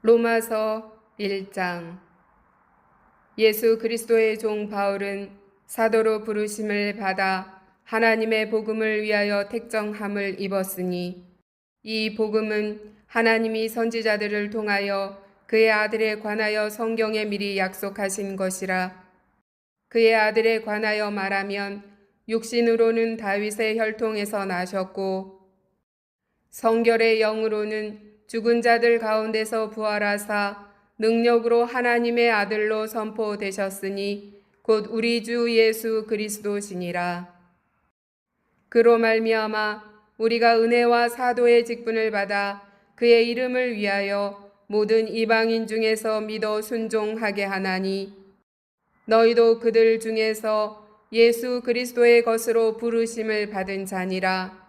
로마서 1장. 예수 그리스도의 종 바울은 사도로 부르심을 받아 하나님의 복음을 위하여 택정함을 입었으니 이 복음은 하나님이 선지자들을 통하여 그의 아들에 관하여 성경에 미리 약속하신 것이라. 그의 아들에 관하여 말하면 육신으로는 다윗의 혈통에서 나셨고 성결의 영으로는 죽은 자들 가운데서 부활하사 능력으로 하나님의 아들로 선포되셨으니 곧 우리 주 예수 그리스도시니라. 그로 말미암아 우리가 은혜와 사도의 직분을 받아 그의 이름을 위하여 모든 이방인 중에서 믿어 순종하게 하나니 너희도 그들 중에서 예수 그리스도의 것으로 부르심을 받은 자니라.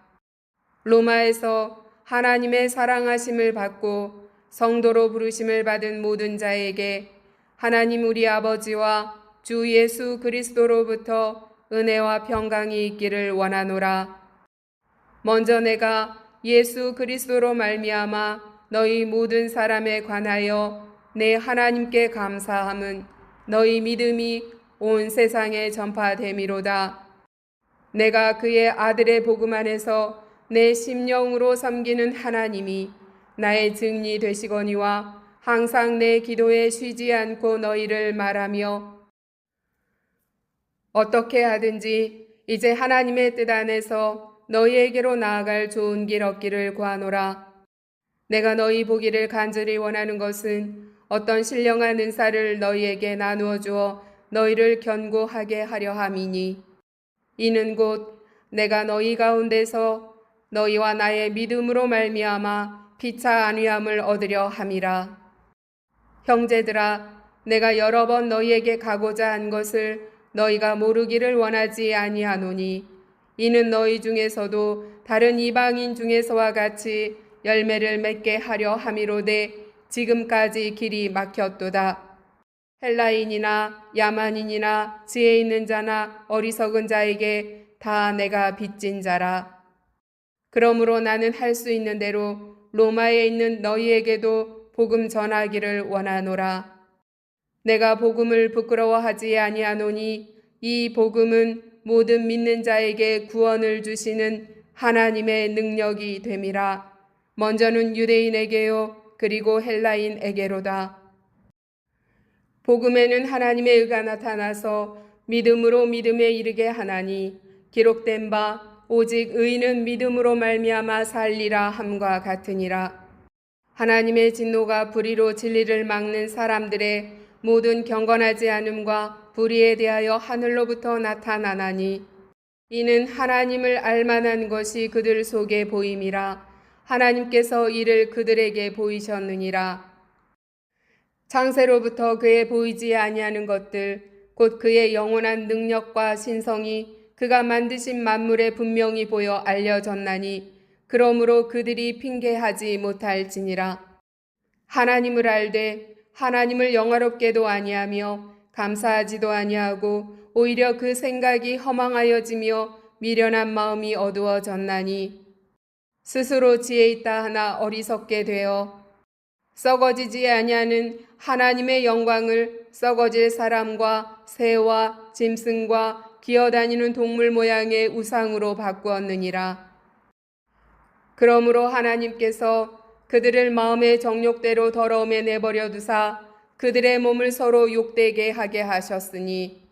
로마에서 하나님의 사랑하심을 받고 성도로 부르심을 받은 모든 자에게 하나님 우리 아버지와 주 예수 그리스도로부터 은혜와 평강이 있기를 원하노라. 먼저 내가 예수 그리스도로 말미암아 너희 모든 사람에 관하여 내 하나님께 감사함은 너희 믿음이 온 세상에 전파됨이로다. 내가 그의 아들의 복음 안에서 내 심령으로 섬기는 하나님이 나의 증인이 되시거니와 항상 내 기도에 쉬지 않고 너희를 말하며 어떻게 하든지 이제 하나님의 뜻 안에서 너희에게로 나아갈 좋은 길 얻기를 구하노라. 내가 너희 보기를 간절히 원하는 것은 어떤 신령한 은사를 너희에게 나누어 주어 너희를 견고하게 하려 함이니 이는 곧 내가 너희 가운데서 너희와 나의 믿음으로 말미암아 피차 안위함을 얻으려 함이라. 형제들아, 내가 여러 번 너희에게 가고자 한 것을 너희가 모르기를 원하지 아니하노니 이는 너희 중에서도 다른 이방인 중에서와 같이 열매를 맺게 하려 함이로되 지금까지 길이 막혔도다. 헬라인이나 야만인이나 지혜 있는 자나 어리석은 자에게 다 내가 빚진 자라. 그러므로 나는 할 수 있는 대로 로마에 있는 너희에게도 복음 전하기를 원하노라. 내가 복음을 부끄러워하지 아니하노니 이 복음은 모든 믿는 자에게 구원을 주시는 하나님의 능력이 됨이라. 먼저는 유대인에게요 그리고 헬라인에게로다. 복음에는 하나님의 의가 나타나서 믿음으로 믿음에 이르게 하나니 기록된 바 오직 의인은 믿음으로 말미암아 살리라 함과 같으니라. 하나님의 진노가 불의로 진리를 막는 사람들의 모든 경건하지 않음과 불의에 대하여 하늘로부터 나타나나니 이는 하나님을 알만한 것이 그들 속에 보임이라. 하나님께서 이를 그들에게 보이셨느니라. 창세로부터 그의 보이지 아니하는 것들 곧 그의 영원한 능력과 신성이 그가 만드신 만물에 분명히 보여 알려졌나니 그러므로 그들이 핑계하지 못할지니라. 하나님을 알되 하나님을 영화롭게도 아니하며 감사하지도 아니하고 오히려 그 생각이 허망하여지며 미련한 마음이 어두워졌나니 스스로 지혜 있다 하나 어리석게 되어 썩어지지 아니하는 하나님의 영광을 썩어질 사람과 새와 짐승과 기어다니는 동물 모양의 우상으로 바꾸었느니라. 그러므로 하나님께서 그들을 마음의 정욕대로 더러움에 내버려 두사 그들의 몸을 서로 욕되게 하게 하셨으니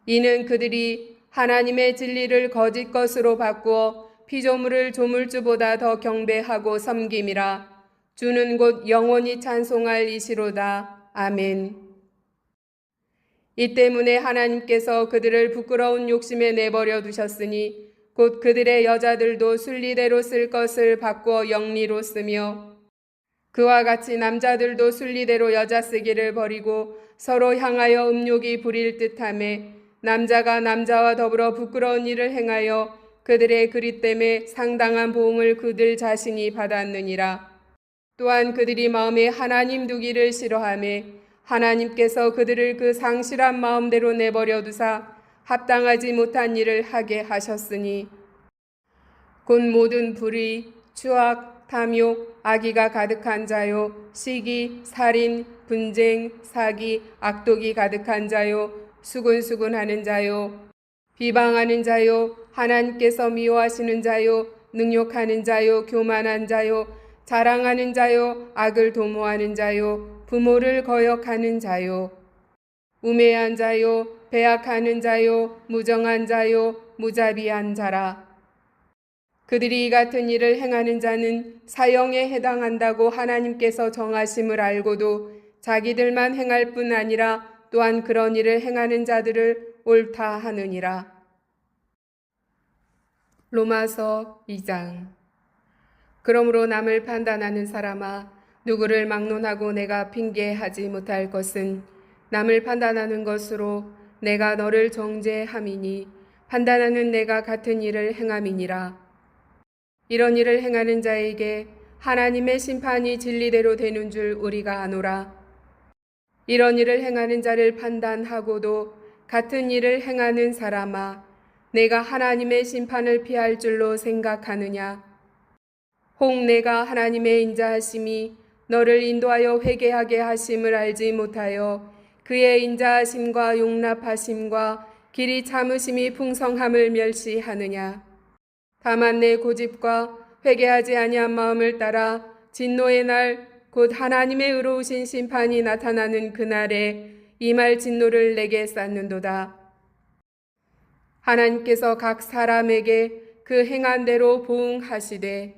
이는 그들이 하나님의 진리를 거짓 것으로 바꾸어 피조물을 조물주보다 더 경배하고 섬김이라. 주는 곧 영원히 찬송할 이시로다. 아멘. 이 때문에 하나님께서 그들을 부끄러운 욕심에 내버려 두셨으니 곧 그들의 여자들도 순리대로 쓸 것을 바꾸어 영리로 쓰며 그와 같이 남자들도 순리대로 여자 쓰기를 버리고 서로 향하여 음욕이 부릴 듯하며 남자가 남자와 더불어 부끄러운 일을 행하여 그들의 그릇됨에 상당한 보응을 그들 자신이 받았느니라. 또한 그들이 마음에 하나님 두기를 싫어하며 하나님께서 그들을 그 상실한 마음대로 내버려 두사 합당하지 못한 일을 하게 하셨으니 곧 모든 불의, 추악, 탐욕, 악의가 가득한 자요, 시기, 살인, 분쟁, 사기, 악독이 가득한 자요, 수군수군하는 자요, 비방하는 자요, 하나님께서 미워하시는 자요, 능욕하는 자요, 교만한 자요, 자랑하는 자요, 악을 도모하는 자요, 부모를 거역하는 자요, 우매한 자요, 배악하는 자요, 무정한 자요, 무자비한 자라. 그들이 이 같은 일을 행하는 자는 사형에 해당한다고 하나님께서 정하심을 알고도 자기들만 행할 뿐 아니라 또한 그런 일을 행하는 자들을 옳다 하느니라. 로마서 2장. 그러므로 남을 판단하는 사람아, 누구를 막론하고 내가 핑계하지 못할 것은 남을 판단하는 것으로 내가 너를 정죄함이니 판단하는 내가 같은 일을 행함이니라. 이런 일을 행하는 자에게 하나님의 심판이 진리대로 되는 줄 우리가 아노라. 이런 일을 행하는 자를 판단하고도 같은 일을 행하는 사람아, 내가 하나님의 심판을 피할 줄로 생각하느냐? 혹 내가 하나님의 인자하심이 너를 인도하여 회개하게 하심을 알지 못하여 그의 인자하심과 용납하심과 길이 참으심이 풍성함을 멸시하느냐? 다만 내 고집과 회개하지 아니한 마음을 따라 진노의 날 곧 하나님의 의로우신 심판이 나타나는 그날에 임할 진노를 내게 쌓는도다. 하나님께서 각 사람에게 그 행한 대로 보응하시되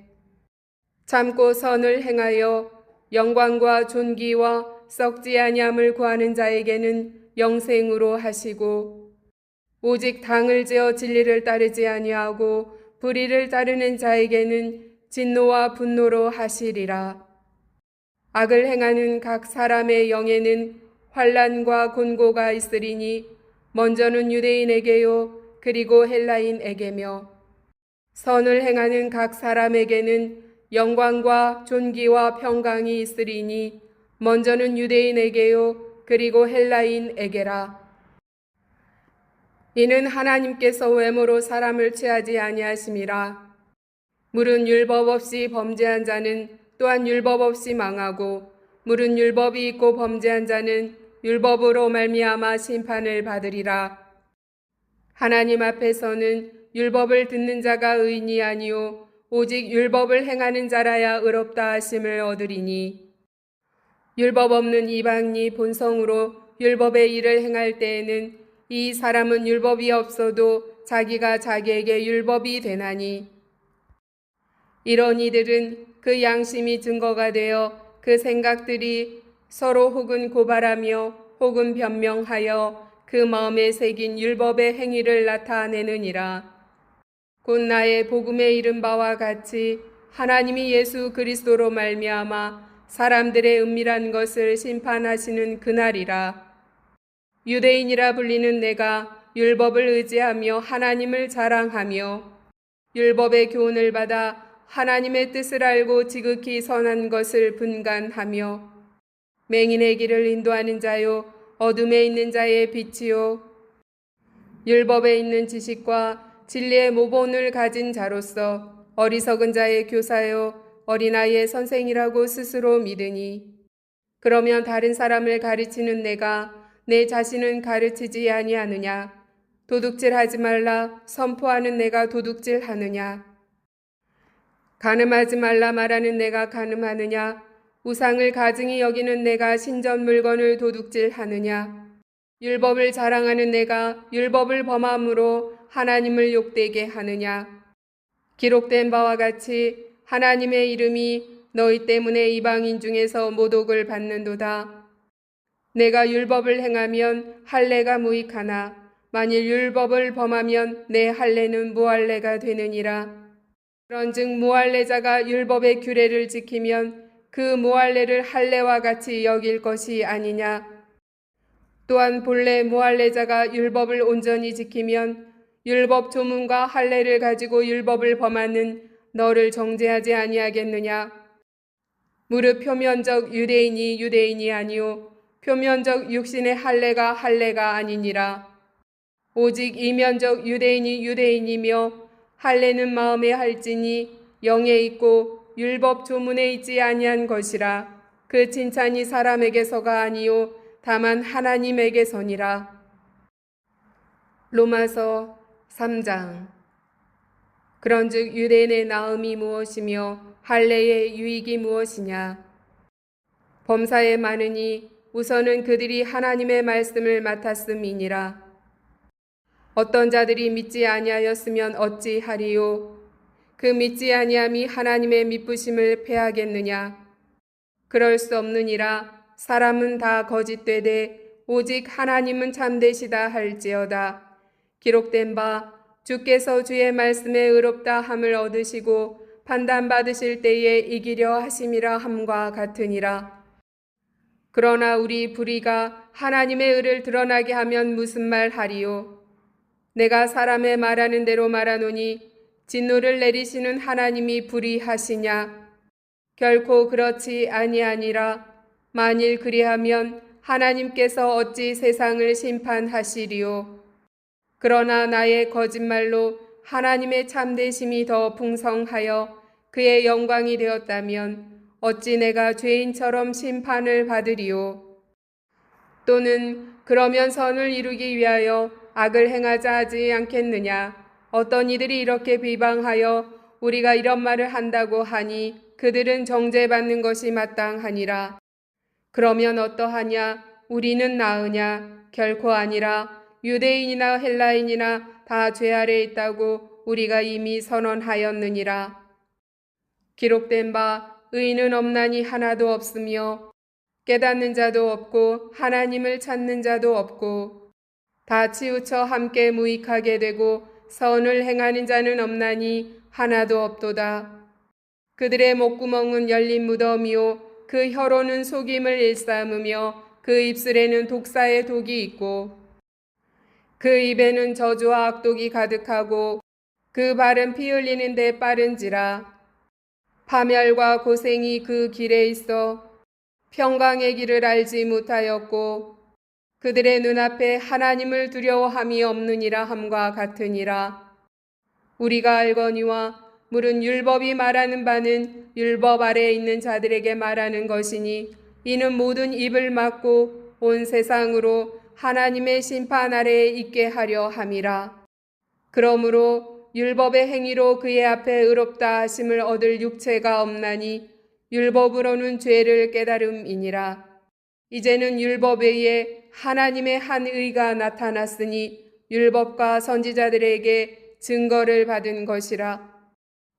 참고 선을 행하여 영광과 존귀와 썩지 아니함을 구하는 자에게는 영생으로 하시고 오직 당을 지어 진리를 따르지 아니하고 불의를 따르는 자에게는 진노와 분노로 하시리라. 악을 행하는 각 사람의 영에는 환난과 곤고가 있으리니 먼저는 유대인에게요 그리고 헬라인에게며 선을 행하는 각 사람에게는 영광과 존귀와 평강이 있으리니 먼저는 유대인에게요 그리고 헬라인에게라. 이는 하나님께서 외모로 사람을 취하지 아니하심이라. 물은 율법 없이 범죄한 자는 또한 율법 없이 망하고 물은 율법이 있고 범죄한 자는 율법으로 말미암아 심판을 받으리라. 하나님 앞에서는 율법을 듣는 자가 의인이 아니요 오직 율법을 행하는 자라야 의롭다 하심을 얻으리니 율법 없는 이방인이 본성으로 율법의 일을 행할 때에는 이 사람은 율법이 없어도 자기가 자기에게 율법이 되나니 이런 이들은 그 양심이 증거가 되어 그 생각들이 서로 혹은 고발하며 혹은 변명하여 그 마음에 새긴 율법의 행위를 나타내느니라. 곧 나의 복음에 이른 바와 같이 하나님이 예수 그리스도로 말미암아 사람들의 은밀한 것을 심판하시는 그날이라. 유대인이라 불리는 내가 율법을 의지하며 하나님을 자랑하며 율법의 교훈을 받아 하나님의 뜻을 알고 지극히 선한 것을 분간하며 맹인의 길을 인도하는 자요 어둠에 있는 자의 빛이요 율법에 있는 지식과 진리의 모본을 가진 자로서 어리석은 자의 교사요 어린아이의 선생이라고 스스로 믿으니 그러면 다른 사람을 가르치는 내가 내 자신은 가르치지 아니하느냐? 도둑질하지 말라 선포하는 내가 도둑질하느냐? 간음하지 말라 말하는 내가 간음하느냐? 우상을 가증히 여기는 내가 신전 물건을 도둑질하느냐? 율법을 자랑하는 내가 율법을 범함으로 하나님을 욕되게 하느냐? 기록된 바와 같이 하나님의 이름이 너희 때문에 이방인 중에서 모독을 받는도다. 내가 율법을 행하면 할례가 무익하나 만일 율법을 범하면 내 할례는 무할례가 되느니라. 그런즉 무할례자가 율법의 규례를 지키면 그 무할례를 할례와 같이 여길 것이 아니냐. 또한 본래 무할례자가 율법을 온전히 지키면 율법 조문과 할례를 가지고 율법을 범하는 너를 정죄하지 아니하겠느냐. 무릇 표면적 유대인이 유대인이 아니요 표면적 육신의 할례가 할례가 아니니라. 오직 이면적 유대인이 유대인이며 할례는 마음에 할지니 영에 있고 율법 조문에 있지 아니한 것이라. 그 칭찬이 사람에게서가 아니요 다만 하나님에게서니라. 로마서 3장. 그런즉 유대인의 나음이 무엇이며 할례의 유익이 무엇이냐? 범사에 많으니 우선은 그들이 하나님의 말씀을 맡았음이니라. 어떤 자들이 믿지 아니하였으면 어찌하리요? 그 믿지 아니함이 하나님의 미쁘심을 패하겠느냐? 그럴 수 없느니라. 사람은 다 거짓되되 오직 하나님은 참되시다 할지어다. 기록된 바 주께서 주의 말씀에 의롭다 함을 얻으시고 판단받으실 때에 이기려 하심이라 함과 같으니라. 그러나 우리 불의가 하나님의 의를 드러나게 하면 무슨 말 하리요? 내가 사람의 말하는 대로 말하노니 진노를 내리시는 하나님이 불의하시냐? 결코 그렇지 아니하니라. 만일 그리하면 하나님께서 어찌 세상을 심판하시리요? 그러나 나의 거짓말로 하나님의 참되심이 더 풍성하여 그의 영광이 되었다면 어찌 내가 죄인처럼 심판을 받으리요? 또는 그러면 선을 이루기 위하여 악을 행하자 하지 않겠느냐? 어떤 이들이 이렇게 비방하여 우리가 이런 말을 한다고 하니 그들은 정죄받는 것이 마땅하니라. 그러면 어떠하냐? 우리는 나으냐? 결코 아니라. 유대인이나 헬라인이나 다 죄 아래 있다고 우리가 이미 선언하였느니라. 기록된 바 의인은 없나니 하나도 없으며 깨닫는 자도 없고 하나님을 찾는 자도 없고 다 치우쳐 함께 무익하게 되고 선을 행하는 자는 없나니 하나도 없도다. 그들의 목구멍은 열린 무덤이요 그 혀로는 속임을 일삼으며 그 입술에는 독사의 독이 있고 그 입에는 저주와 악독이 가득하고 그 발은 피 흘리는 데 빠른지라. 파멸과 고생이 그 길에 있어 평강의 길을 알지 못하였고 그들의 눈앞에 하나님을 두려워함이 없느니라 함과 같으니라. 우리가 알거니와 물은 율법이 말하는 바는 율법 아래에 있는 자들에게 말하는 것이니 이는 모든 입을 막고 온 세상으로 하나님의 심판 아래에 있게 하려 함이라. 그러므로 율법의 행위로 그의 앞에 의롭다 하심을 얻을 육체가 없나니 율법으로는 죄를 깨달음이니라. 이제는 율법에 의해 하나님의 한 의가 나타났으니 율법과 선지자들에게 증거를 받은 것이라.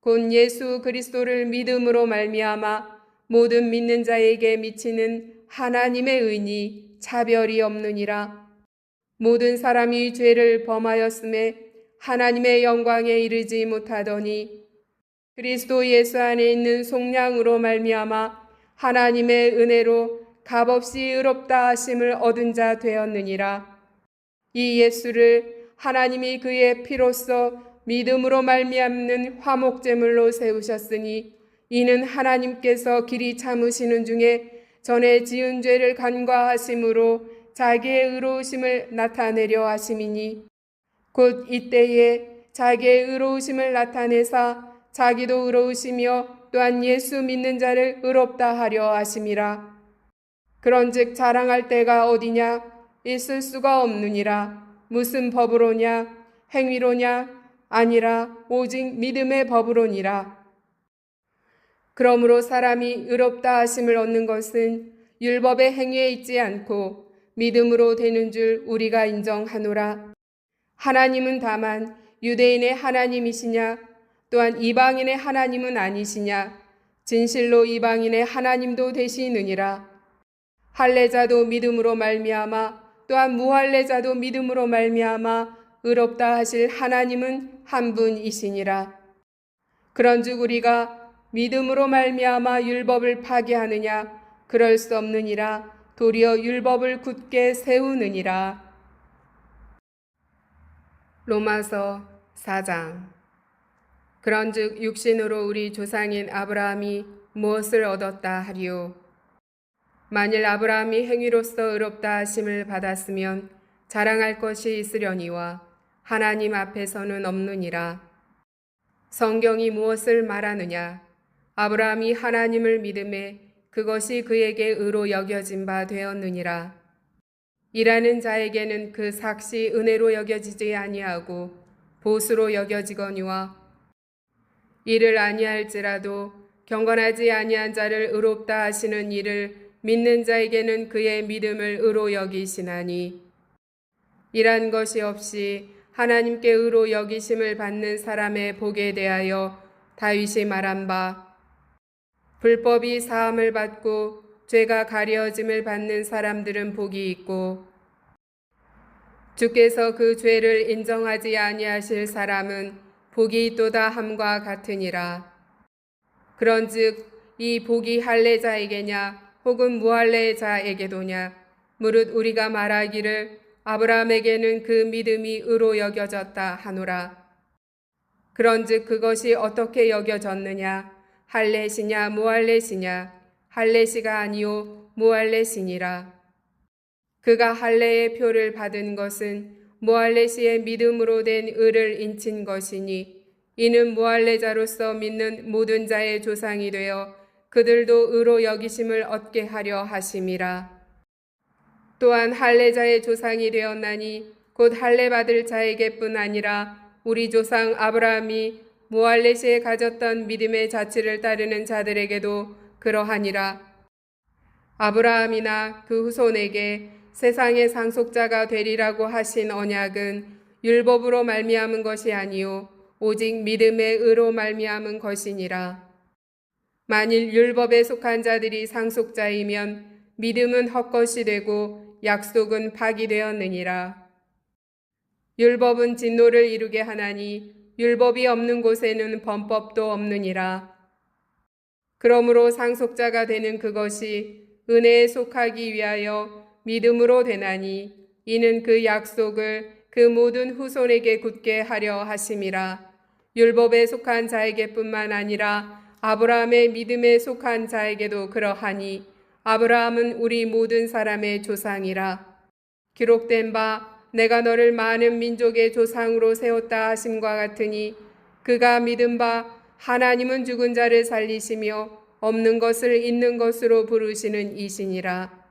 곧 예수 그리스도를 믿음으로 말미암아 모든 믿는 자에게 미치는 하나님의 의니 차별이 없느니라. 모든 사람이 죄를 범하였음에 하나님의 영광에 이르지 못하더니 그리스도 예수 안에 있는 속량으로 말미암아 하나님의 은혜로 값없이 의롭다 하심을 얻은 자 되었느니라. 이 예수를 하나님이 그의 피로써 믿음으로 말미암는 화목제물로 세우셨으니 이는 하나님께서 길이 참으시는 중에 전에 지은 죄를 간과하심으로 자기의 의로우심을 나타내려 하심이니 곧 이때에 자기의 의로우심을 나타내사 자기도 의로우시며 또한 예수 믿는 자를 의롭다 하려 하심이라. 그런즉 자랑할 때가 어디냐? 있을 수가 없느니라. 무슨 법으로냐? 행위로냐? 아니라 오직 믿음의 법으로니라. 그러므로 사람이 의롭다 하심을 얻는 것은 율법의 행위에 있지 않고 믿음으로 되는 줄 우리가 인정하노라. 하나님은 다만 유대인의 하나님이시냐? 또한 이방인의 하나님은 아니시냐? 진실로 이방인의 하나님도 되시느니라. 할례자도 믿음으로 말미암아 또한 무할례자도 믿음으로 말미암아 의롭다 하실 하나님은 한 분이시니라. 그런즉 우리가 믿음으로 말미암아 율법을 파기하느냐? 그럴 수 없느니라. 도리어 율법을 굳게 세우느니라. 로마서 4장. 그런즉 육신으로 우리 조상인 아브라함이 무엇을 얻었다 하리요? 만일 아브라함이 행위로서 의롭다 하심을 받았으면 자랑할 것이 있으려니와 하나님 앞에서는 없느니라. 성경이 무엇을 말하느냐? 아브라함이 하나님을 믿음에 그것이 그에게 의로 여겨진 바 되었느니라. 일하는 자에게는 그 삭시 은혜로 여겨지지 아니하고 보수로 여겨지거니와 이를 아니할지라도 경건하지 아니한 자를 의롭다 하시는 이를 믿는 자에게는 그의 믿음을 의로 여기시나니 이란 것이 없이 하나님께 의로 여기심을 받는 사람의 복에 대하여 다윗이 말한 바 불법이 사함을 받고 죄가 가려짐을 받는 사람들은 복이 있고 주께서 그 죄를 인정하지 아니하실 사람은 복이 있도다 함과 같으니라. 그런즉 이 복이 할례자에게냐 혹은 무할례자에게도냐 무릇 우리가 말하기를 아브라함에게는 그 믿음이 의로 여겨졌다 하노라. 그런즉 그것이 어떻게 여겨졌느냐 할례시냐 무할례시냐 할례시가 아니요 무할례시니라. 그가 할례의 표를 받은 것은 무할례시의 믿음으로 된 의를 인친 것이니 이는 무할례자로서 믿는 모든 자의 조상이 되어 그들도 의로 여기심을 얻게 하려 하심이라. 또한 할례자의 조상이 되었나니 곧 할례 받을 자에게뿐 아니라 우리 조상 아브라함이 무할례시에 가졌던 믿음의 자취를 따르는 자들에게도 그러하니라. 아브라함이나 그 후손에게 세상의 상속자가 되리라고 하신 언약은 율법으로 말미암은 것이 아니요 오직 믿음의 의로 말미암은 것이니라. 만일 율법에 속한 자들이 상속자이면 믿음은 헛것이 되고 약속은 파기되었느니라. 율법은 진노를 이루게 하나니 율법이 없는 곳에는 범법도 없느니라. 그러므로 상속자가 되는 그것이 은혜에 속하기 위하여 믿음으로 되나니 이는 그 약속을 그 모든 후손에게 굳게 하려 하심이라. 율법에 속한 자에게뿐만 아니라 아브라함의 믿음에 속한 자에게도 그러하니 아브라함은 우리 모든 사람의 조상이라. 기록된 바 내가 너를 많은 민족의 조상으로 세웠다 하심과 같으니 그가 믿은 바 하나님은 죽은 자를 살리시며 없는 것을 있는 것으로 부르시는 이시니라.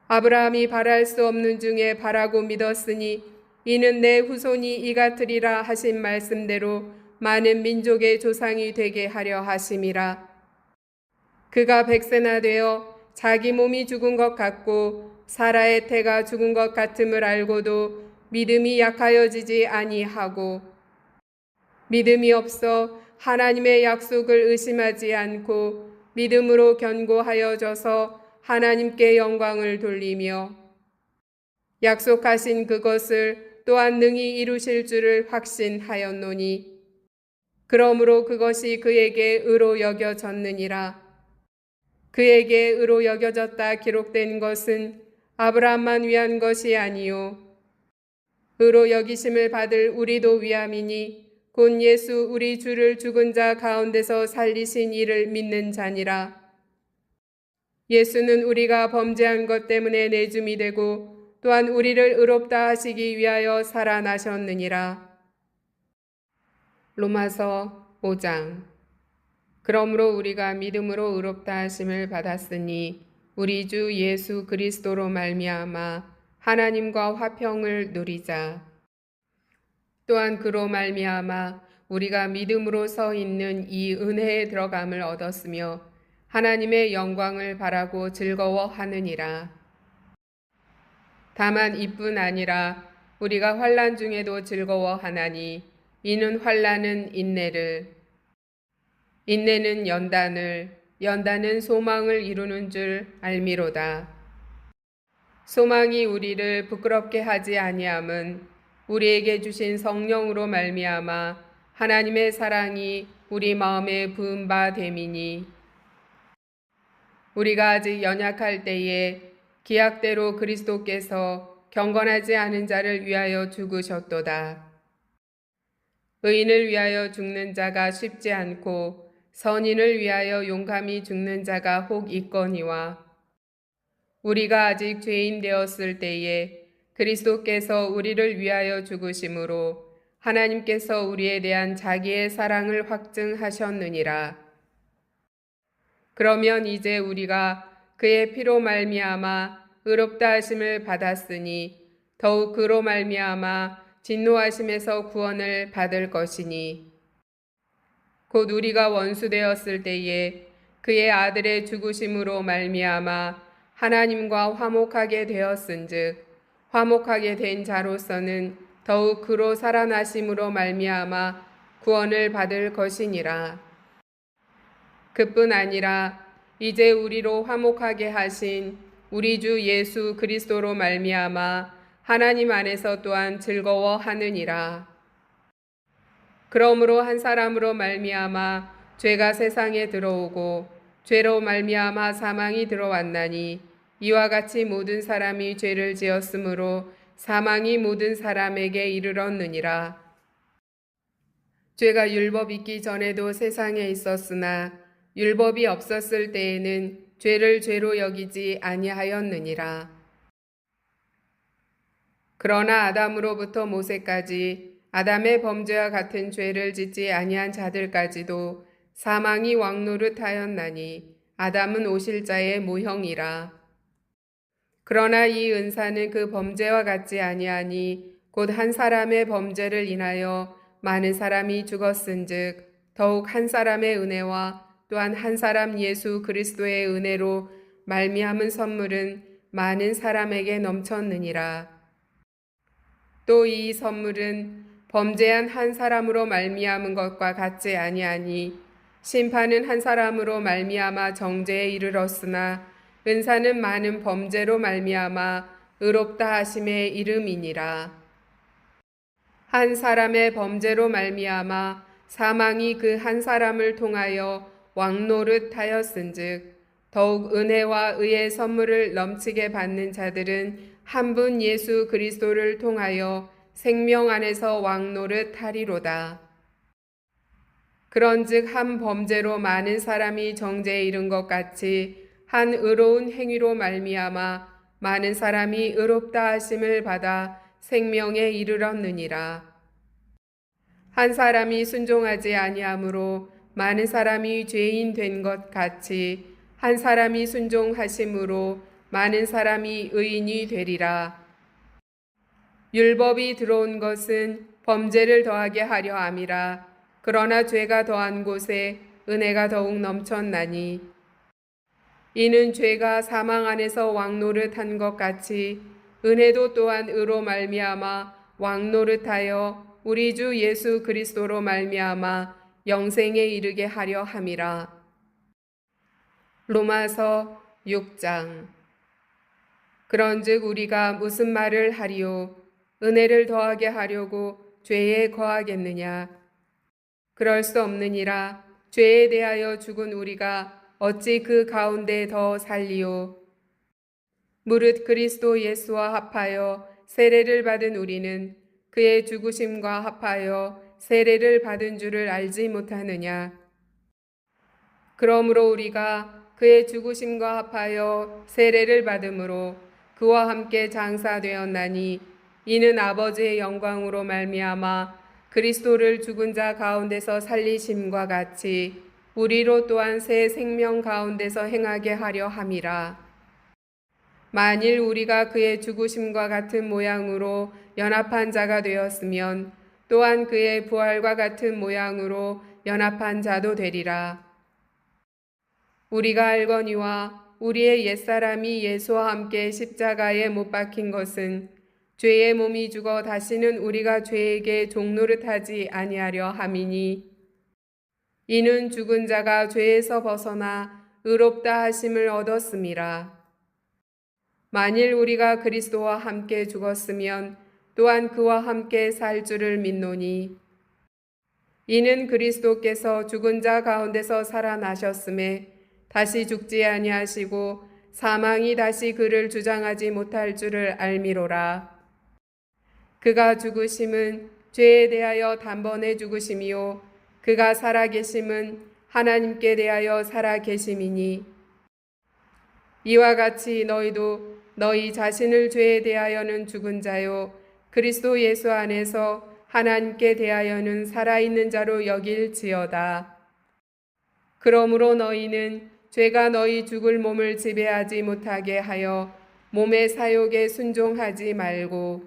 아브라함이 바랄 수 없는 중에 바라고 믿었으니 이는 내 후손이 이 같으리라 하신 말씀대로 많은 민족의 조상이 되게 하려 하심이라. 그가 100세나 되어 자기 몸이 죽은 것 같고 사라의 태가 죽은 것 같음을 알고도 믿음이 약하여지지 아니하고 믿음이 없어 하나님의 약속을 의심하지 않고 믿음으로 견고하여져서 하나님께 영광을 돌리며 약속하신 그것을 또한 능히 이루실 줄을 확신하였노니 그러므로 그것이 그에게 의로 여겨졌느니라. 그에게 의로 여겨졌다 기록된 것은 아브라함만 위한 것이 아니요 의로 여기심을 받을 우리도 위함이니 곧 예수 우리 주를 죽은 자 가운데서 살리신 이를 믿는 자니라. 예수는 우리가 범죄한 것 때문에 내줌이 되고 또한 우리를 의롭다 하시기 위하여 살아나셨느니라. 로마서 5장. 그러므로 우리가 믿음으로 의롭다 하심을 받았으니 우리 주 예수 그리스도로 말미암아 하나님과 화평을 누리자. 또한 그로 말미암아 우리가 믿음으로 서 있는 이 은혜에 들어감을 얻었으며 하나님의 영광을 바라고 즐거워하느니라. 다만 이뿐 아니라 우리가 환난 중에도 즐거워하나니 이는 환난은 인내를 인내는 연단을 연단은 소망을 이루는 줄 알미로다. 소망이 우리를 부끄럽게 하지 아니함은 우리에게 주신 성령으로 말미암아 하나님의 사랑이 우리 마음에 부은 바 됨이니 우리가 아직 연약할 때에 기약대로 그리스도께서 경건하지 않은 자를 위하여 죽으셨도다. 의인을 위하여 죽는 자가 쉽지 않고 선인을 위하여 용감히 죽는 자가 혹 있거니와 우리가 아직 죄인 되었을 때에 그리스도께서 우리를 위하여 죽으심으로 하나님께서 우리에 대한 자기의 사랑을 확증하셨느니라. 그러면 이제 우리가 그의 피로 말미암아 의롭다 하심을 받았으니 더욱 그로 말미암아 진노하심에서 구원을 받을 것이니 곧 우리가 원수 되었을 때에 그의 아들의 죽으심으로 말미암아 하나님과 화목하게 되었은즉 화목하게 된 자로서는 더욱 그로 살아나심으로 말미암아 구원을 받을 것이니라. 그뿐 아니라 이제 우리로 화목하게 하신 우리 주 예수 그리스도로 말미암아 하나님 안에서 또한 즐거워하느니라. 그러므로 한 사람으로 말미암아 죄가 세상에 들어오고 죄로 말미암아 사망이 들어왔나니 이와 같이 모든 사람이 죄를 지었으므로 사망이 모든 사람에게 이르렀느니라. 죄가 율법 있기 전에도 세상에 있었으나 율법이 없었을 때에는 죄를 죄로 여기지 아니하였느니라. 그러나 아담으로부터 모세까지 아담의 범죄와 같은 죄를 짓지 아니한 자들까지도 사망이 왕노릇하였나니 아담은 오실자의 모형이라. 그러나 이 은사는 그 범죄와 같지 아니하니 곧 한 사람의 범죄를 인하여 많은 사람이 죽었은즉 더욱 한 사람의 은혜와 또한 한 사람 예수 그리스도의 은혜로 말미암은 선물은 많은 사람에게 넘쳤느니라. 또 이 선물은 범죄한 한 사람으로 말미암은 것과 같지 아니하니 심판은 한 사람으로 말미암아 정죄에 이르렀으나 은사는 많은 범죄로 말미암아 의롭다 하심의 이름이니라. 한 사람의 범죄로 말미암아 사망이 그 한 사람을 통하여 왕노릇하였은즉 더욱 은혜와 의의 선물을 넘치게 받는 자들은 한 분 예수 그리스도를 통하여 생명 안에서 왕노릇하리로다. 그런즉 한 범죄로 많은 사람이 정죄에 이른 것 같이 한 의로운 행위로 말미암아 많은 사람이 의롭다 하심을 받아 생명에 이르렀느니라. 한 사람이 순종하지 아니하므로 많은 사람이 죄인 된 것 같이 한 사람이 순종하심으로 많은 사람이 의인이 되리라. 율법이 들어온 것은 범죄를 더하게 하려 함이라. 그러나 죄가 더한 곳에 은혜가 더욱 넘쳤나니 이는 죄가 사망 안에서 왕노릇한 것 같이 은혜도 또한 의로 말미암아 왕노릇하여 우리 주 예수 그리스도로 말미암아 영생에 이르게 하려 함이라. 로마서 6장. 그런즉 우리가 무슨 말을 하리요? 은혜를 더하게 하려고 죄에 거하겠느냐? 그럴 수 없느니라. 죄에 대하여 죽은 우리가 어찌 그 가운데 더 살리요? 무릇 그리스도 예수와 합하여 세례를 받은 우리는 그의 죽으심과 합하여 세례를 받은 줄을 알지 못하느냐? 그러므로 우리가 그의 죽으심과 합하여 세례를 받음으로 그와 함께 장사되었나니 이는 아버지의 영광으로 말미암아 그리스도를 죽은 자 가운데서 살리심과 같이 우리로 또한 새 생명 가운데서 행하게 하려 함이라. 만일 우리가 그의 죽으심과 같은 모양으로 연합한 자가 되었으면 또한 그의 부활과 같은 모양으로 연합한 자도 되리라. 우리가 알거니와 우리의 옛사람이 예수와 함께 십자가에 못 박힌 것은 죄의 몸이 죽어 다시는 우리가 죄에게 종노릇하지 아니하려 함이니 이는 죽은 자가 죄에서 벗어나 의롭다 하심을 얻었음이라. 만일 우리가 그리스도와 함께 죽었으면 또한 그와 함께 살 줄을 믿노니 이는 그리스도께서 죽은 자 가운데서 살아나셨음에 다시 죽지 아니하시고 사망이 다시 그를 주장하지 못할 줄을 알미로라. 그가 죽으심은 죄에 대하여 단번에 죽으심이요 그가 살아계심은 하나님께 대하여 살아계심이니 이와 같이 너희도 너희 자신을 죄에 대하여는 죽은 자요 그리스도 예수 안에서 하나님께 대하여는 살아있는 자로 여길지어다. 그러므로 너희는 죄가 너희 죽을 몸을 지배하지 못하게 하여 몸의 사욕에 순종하지 말고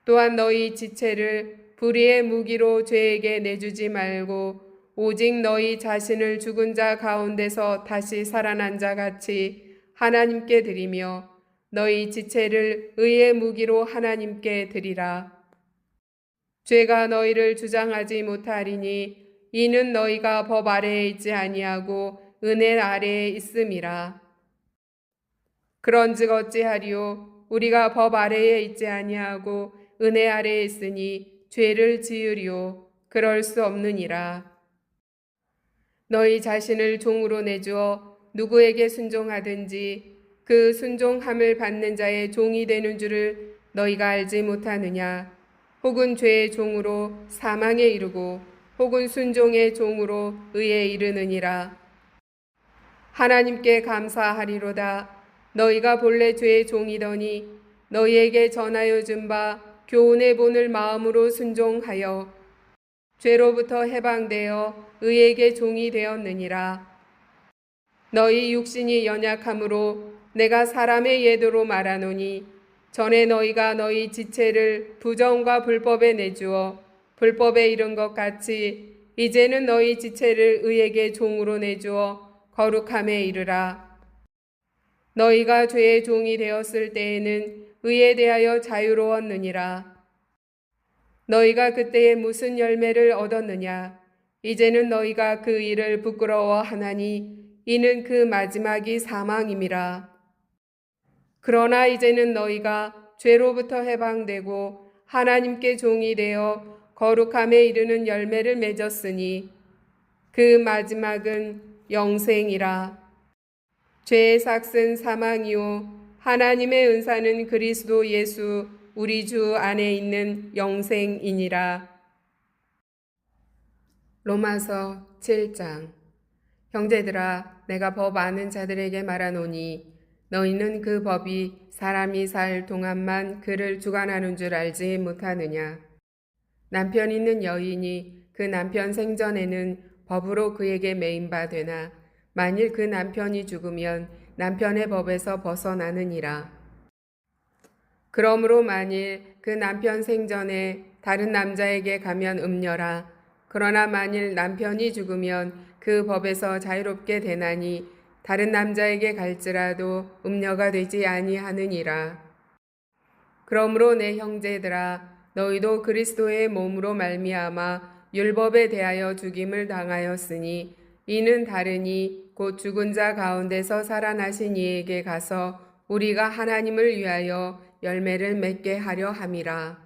또한 너희 지체를 불의의 무기로 죄에게 내주지 말고 오직 너희 자신을 죽은 자 가운데서 다시 살아난 자 같이 하나님께 드리며 너희 지체를 의의 무기로 하나님께 드리라. 죄가 너희를 주장하지 못하리니 이는 너희가 법 아래에 있지 아니하고 은혜 아래에 있음이라. 그런즉 어찌하리요? 우리가 법 아래에 있지 아니하고 은혜 아래에 있으니 죄를 지으리요? 그럴 수 없느니라. 너희 자신을 종으로 내주어 누구에게 순종하든지 그 순종함을 받는 자의 종이 되는 줄을 너희가 알지 못하느냐? 혹은 죄의 종으로 사망에 이르고 혹은 순종의 종으로 의에 이르느니라. 하나님께 감사하리로다. 너희가 본래 죄의 종이더니 너희에게 전하여 준 바 교훈의 본을 마음으로 순종하여 죄로부터 해방되어 의에게 종이 되었느니라. 너희 육신이 연약함으로 내가 사람의 예도로 말하노니 전에 너희가 너희 지체를 부정과 불법에 내주어 불법에 이른 것 같이 이제는 너희 지체를 의에게 종으로 내주어 거룩함에 이르라. 너희가 죄의 종이 되었을 때에는 의에 대하여 자유로웠느니라. 너희가 그때에 무슨 열매를 얻었느냐? 이제는 너희가 그 일을 부끄러워하나니 이는 그 마지막이 사망임이라. 그러나 이제는 너희가 죄로부터 해방되고 하나님께 종이 되어 거룩함에 이르는 열매를 맺었으니 그 마지막은 영생이라. 죄의 삭은 사망이요 하나님의 은사는 그리스도 예수 우리 주 안에 있는 영생이니라. 로마서 7장. 형제들아, 내가 법 아는 자들에게 말하노니 너희는 그 법이 사람이 살 동안만 그를 주관하는 줄 알지 못하느냐. 남편 있는 여인이 그 남편 생전에는 법으로 그에게 매인 바 되나 만일 그 남편이 죽으면 남편의 법에서 벗어나느니라. 그러므로 만일 그 남편 생전에 다른 남자에게 가면 음녀라. 그러나 만일 남편이 죽으면 그 법에서 자유롭게 되나니 다른 남자에게 갈지라도 음녀가 되지 아니하느니라. 그러므로 내 형제들아, 너희도 그리스도의 몸으로 말미암아 율법에 대하여 죽임을 당하였으니 이는 다르니 곧 죽은 자 가운데서 살아나신 이에게 가서 우리가 하나님을 위하여 열매를 맺게 하려 함이라.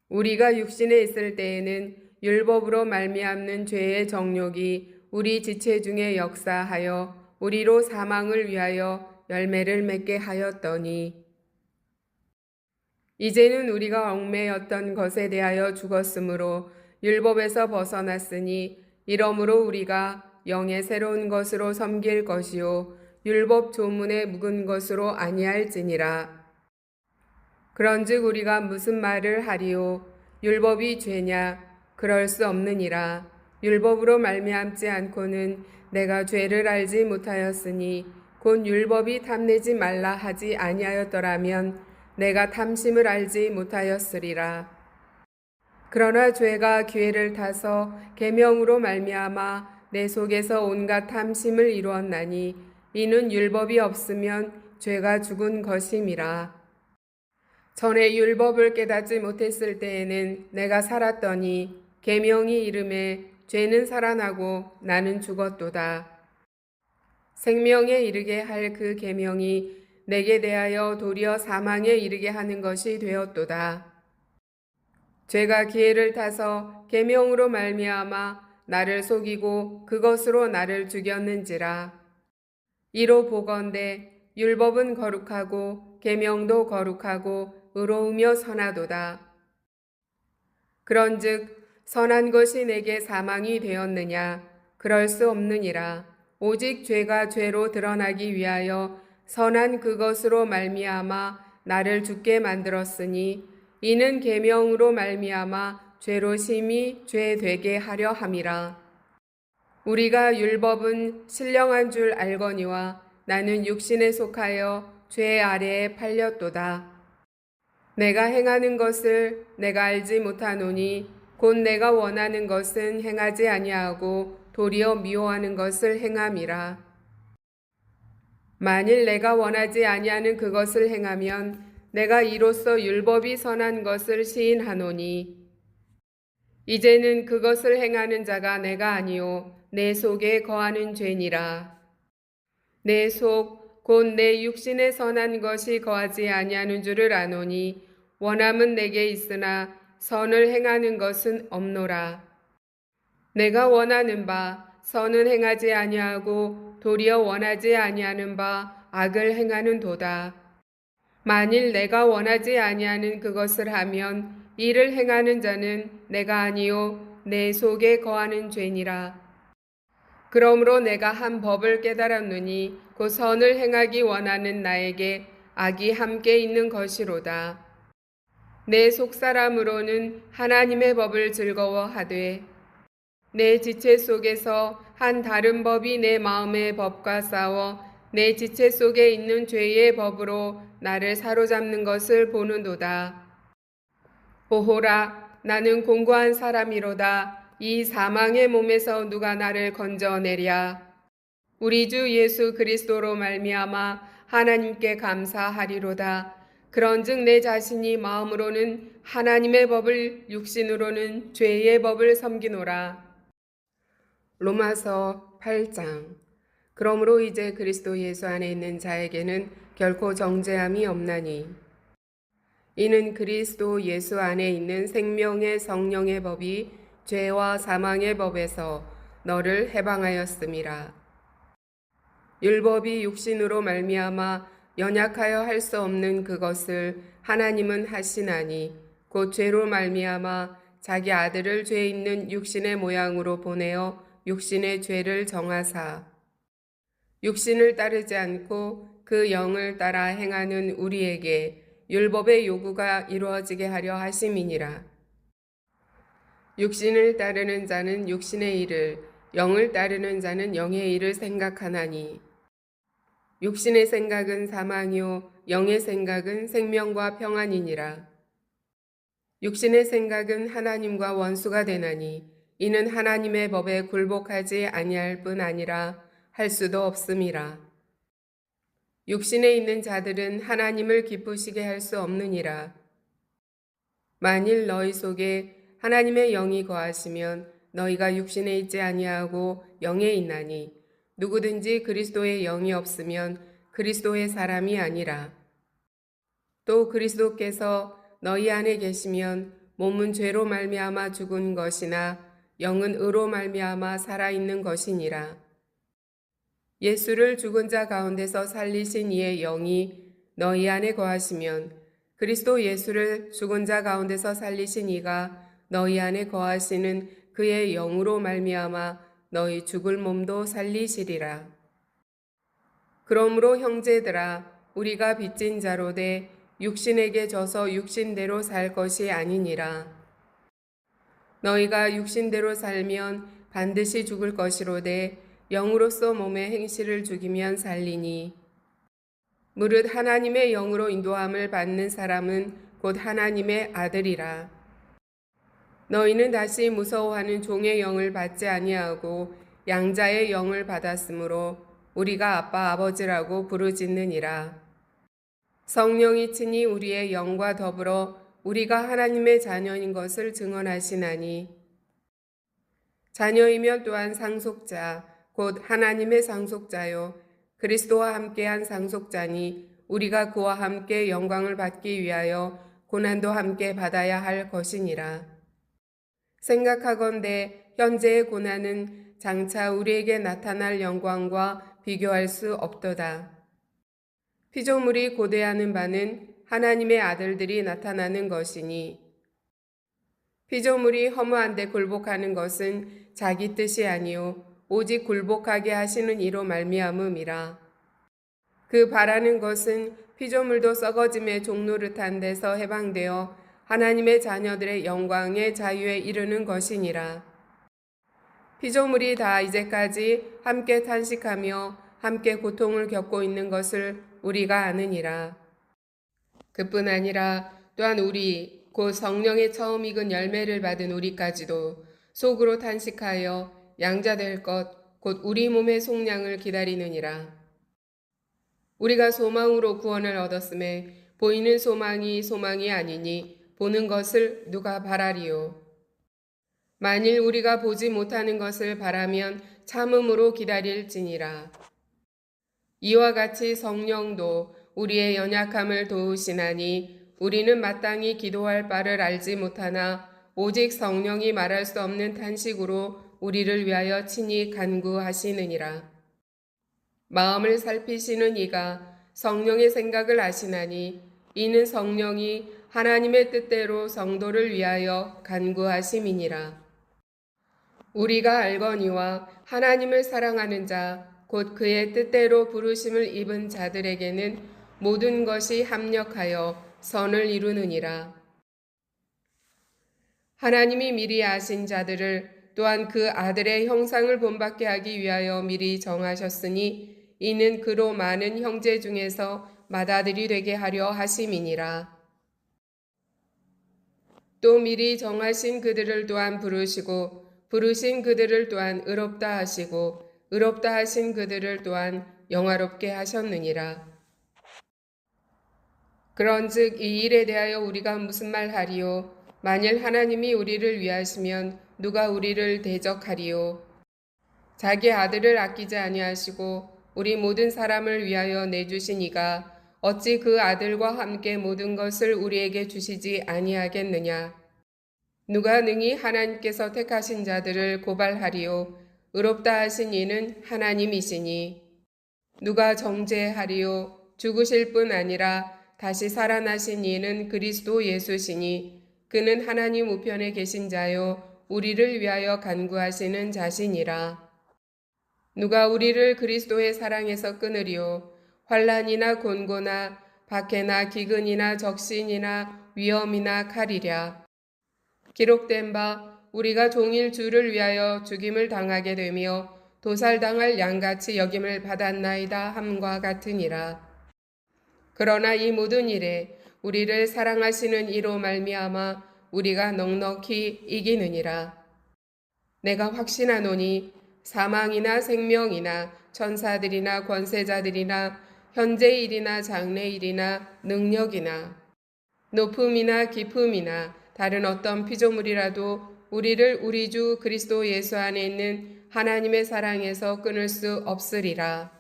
우리가 육신에 있을 때에는 율법으로 말미암는 죄의 정욕이 우리 지체 중에 역사하여 우리로 사망을 위하여 열매를 맺게 하였더니 이제는 우리가 얽매였던 것에 대하여 죽었으므로 율법에서 벗어났으니 이러므로 우리가 영의 새로운 것으로 섬길 것이요 율법 조문에 묵은 것으로 아니할지니라. 그런즉 우리가 무슨 말을 하리요? 율법이 죄냐? 그럴 수 없느니라. 율법으로 말미암지 않고는 내가 죄를 알지 못하였으니 곧 율법이 탐내지 말라 하지 아니하였더라면 내가 탐심을 알지 못하였으리라. 그러나 죄가 기회를 타서 계명으로 말미암아 내 속에서 온갖 탐심을 이루었나니 이는 율법이 없으면 죄가 죽은 것임이라. 전에 율법을 깨닫지 못했을 때에는 내가 살았더니 계명이 이름에 죄는 살아나고 나는 죽었도다. 생명에 이르게 할 그 계명이 내게 대하여 도리어 사망에 이르게 하는 것이 되었도다. 죄가 기회를 타서 계명으로 말미암아 나를 속이고 그것으로 나를 죽였는지라. 이로 보건대 율법은 거룩하고 계명도 거룩하고 의로우며 선하도다. 그런즉 선한 것이 내게 사망이 되었느냐? 그럴 수 없느니라. 오직 죄가 죄로 드러나기 위하여 선한 그것으로 말미암아 나를 죽게 만들었으니 이는 계명으로 말미암아 죄로 심히 죄 되게 하려 함이라. 우리가 율법은 신령한 줄 알거니와 나는 육신에 속하여 죄 아래에 팔렸도다. 내가 행하는 것을 내가 알지 못하노니 곧 내가 원하는 것은 행하지 아니하고 도리어 미워하는 것을 행함이라. 만일 내가 원하지 아니하는 그것을 행하면 내가 이로써 율법이 선한 것을 시인하노니 이제는 그것을 행하는 자가 내가 아니요 내 속에 거하는 죄니라. 내 속 곧 내 육신에 선한 것이 거하지 아니하는 줄을 아노니 원함은 내게 있으나 선을 행하는 것은 없노라. 내가 원하는 바 선은 행하지 아니하고 도리어 원하지 아니하는 바 악을 행하는 도다. 만일 내가 원하지 아니하는 그것을 하면 이를 행하는 자는 내가 아니요 내 속에 거하는 죄니라. 그러므로 내가 한 법을 깨달았노니 그 선을 행하기 원하는 나에게 악이 함께 있는 것이로다. 내 속사람으로는 하나님의 법을 즐거워하되 내 지체 속에서 한 다른 법이 내 마음의 법과 싸워 내 지체 속에 있는 죄의 법으로 나를 사로잡는 것을 보는도다. 보호라, 나는 공고한 사람이로다. 이 사망의 몸에서 누가 나를 건져내랴. 우리 주 예수 그리스도로 말미암아 하나님께 감사하리로다. 그런즉 내 자신이 마음으로는 하나님의 법을 육신으로는 죄의 법을 섬기노라. 로마서 8장. 그러므로 이제 그리스도 예수 안에 있는 자에게는 결코 정죄함이 없나니 이는 그리스도 예수 안에 있는 생명의 성령의 법이 죄와 사망의 법에서 너를 해방하였음이라. 율법이 육신으로 말미암아 연약하여 할 수 없는 그것을 하나님은 하시나니 곧 죄로 말미암아 자기 아들을 죄 있는 육신의 모양으로 보내어 육신의 죄를 정하사 육신을 따르지 않고 그 영을 따라 행하는 우리에게 율법의 요구가 이루어지게 하려 하심이니라. 육신을 따르는 자는 육신의 일을, 영을 따르는 자는 영의 일을 생각하나니 육신의 생각은 사망이요 영의 생각은 생명과 평안이니라. 육신의 생각은 하나님과 원수가 되나니 이는 하나님의 법에 굴복하지 아니할 뿐 아니라 할 수도 없음이라. 육신에 있는 자들은 하나님을 기쁘시게 할 수 없느니라. 만일 너희 속에 하나님의 영이 거하시면 너희가 육신에 있지 아니하고 영에 있나니 누구든지 그리스도의 영이 없으면 그리스도의 사람이 아니라. 또 그리스도께서 너희 안에 계시면 몸은 죄로 말미암아 죽은 것이나 영은 의로 말미암아 살아있는 것이니라. 예수를 죽은 자 가운데서 살리신 이의 영이 너희 안에 거하시면 그리스도 예수를 죽은 자 가운데서 살리신 이가 너희 안에 거하시는 그의 영으로 말미암아 너희 죽을 몸도 살리시리라. 그러므로 형제들아, 우리가 빚진 자로되 육신에게 져서 육신대로 살 것이 아니니라. 너희가 육신대로 살면 반드시 죽을 것이로되 영으로서 몸의 행실을 죽이면 살리니 무릇 하나님의 영으로 인도함을 받는 사람은 곧 하나님의 아들이라. 너희는 다시 무서워하는 종의 영을 받지 아니하고 양자의 영을 받았으므로 우리가 아빠 아버지라고 부르짖느니라. 성령이 친히 우리의 영과 더불어 우리가 하나님의 자녀인 것을 증언하시나니 자녀이면 또한 상속자 곧 하나님의 상속자요 그리스도와 함께한 상속자니 우리가 그와 함께 영광을 받기 위하여 고난도 함께 받아야 할 것이니라. 생각하건대 현재의 고난은 장차 우리에게 나타날 영광과 비교할 수 없도다. 피조물이 고대하는 바는 하나님의 아들들이 나타나는 것이니 피조물이 허무한 데 굴복하는 것은 자기 뜻이 아니요 오직 굴복하게 하시는 이로 말미암음이라. 그 바라는 것은 피조물도 썩어짐의 종노릇한 데서 해방되어 하나님의 자녀들의 영광의 자유에 이르는 것이니라. 피조물이 다 이제까지 함께 탄식하며 함께 고통을 겪고 있는 것을 우리가 아느니라. 그뿐 아니라 또한 우리 곧 성령의 처음 익은 열매를 받은 우리까지도 속으로 탄식하여 양자될 것 곧 우리 몸의 속량을 기다리느니라. 우리가 소망으로 구원을 얻었음에 보이는 소망이 아니니 보는 것을 누가 바라리요. 만일 우리가 보지 못하는 것을 바라면 참음으로 기다릴지니라. 이와 같이 성령도 우리의 연약함을 도우시나니 우리는 마땅히 기도할 바를 알지 못하나 오직 성령이 말할 수 없는 탄식으로 우리를 위하여 친히 간구하시느니라. 마음을 살피시는 이가 성령의 생각을 아시나니 이는 성령이 하나님의 뜻대로 성도를 위하여 간구하심이니라. 우리가 알거니와 하나님을 사랑하는 자 곧 그의 뜻대로 부르심을 입은 자들에게는 모든 것이 합력하여 선을 이루느니라. 하나님이 미리 아신 자들을 또한 그 아들의 형상을 본받게 하기 위하여 미리 정하셨으니 이는 그로 많은 형제 중에서 맏아들이 되게 하려 하심이니라. 또 미리 정하신 그들을 또한 부르시고 부르신 그들을 또한 의롭다 하시고 의롭다 하신 그들을 또한 영화롭게 하셨느니라. 그런즉 이 일에 대하여 우리가 무슨 말하리요? 만일 하나님이 우리를 위하시면 누가 우리를 대적하리요? 자기 아들을 아끼지 아니하시고 우리 모든 사람을 위하여 내주신 이가 어찌 그 아들과 함께 모든 것을 우리에게 주시지 아니하겠느냐? 누가 능히 하나님께서 택하신 자들을 고발하리요? 의롭다 하신 이는 하나님이시니. 누가 정죄하리요? 죽으실 뿐 아니라 다시 살아나신 이는 그리스도 예수시니 그는 하나님 우편에 계신 자요 우리를 위하여 간구하시는 자시니라. 누가 우리를 그리스도의 사랑에서 끊으리요? 환난이나 곤고나 박해나 기근이나 적신이나 위험이나 칼이랴. 기록된 바 우리가 종일 주를 위하여 죽임을 당하게 되며 도살당할 양같이 여김을 받았나이다 함과 같으니라. 그러나 이 모든 일에 우리를 사랑하시는 이로 말미암아 우리가 넉넉히 이기느니라. 내가 확신하노니 사망이나 생명이나 천사들이나 권세자들이나 현재 일이나 장래 일이나 능력이나 높음이나 깊음이나 다른 어떤 피조물이라도 우리를 우리 주 그리스도 예수 안에 있는 하나님의 사랑에서 끊을 수 없으리라.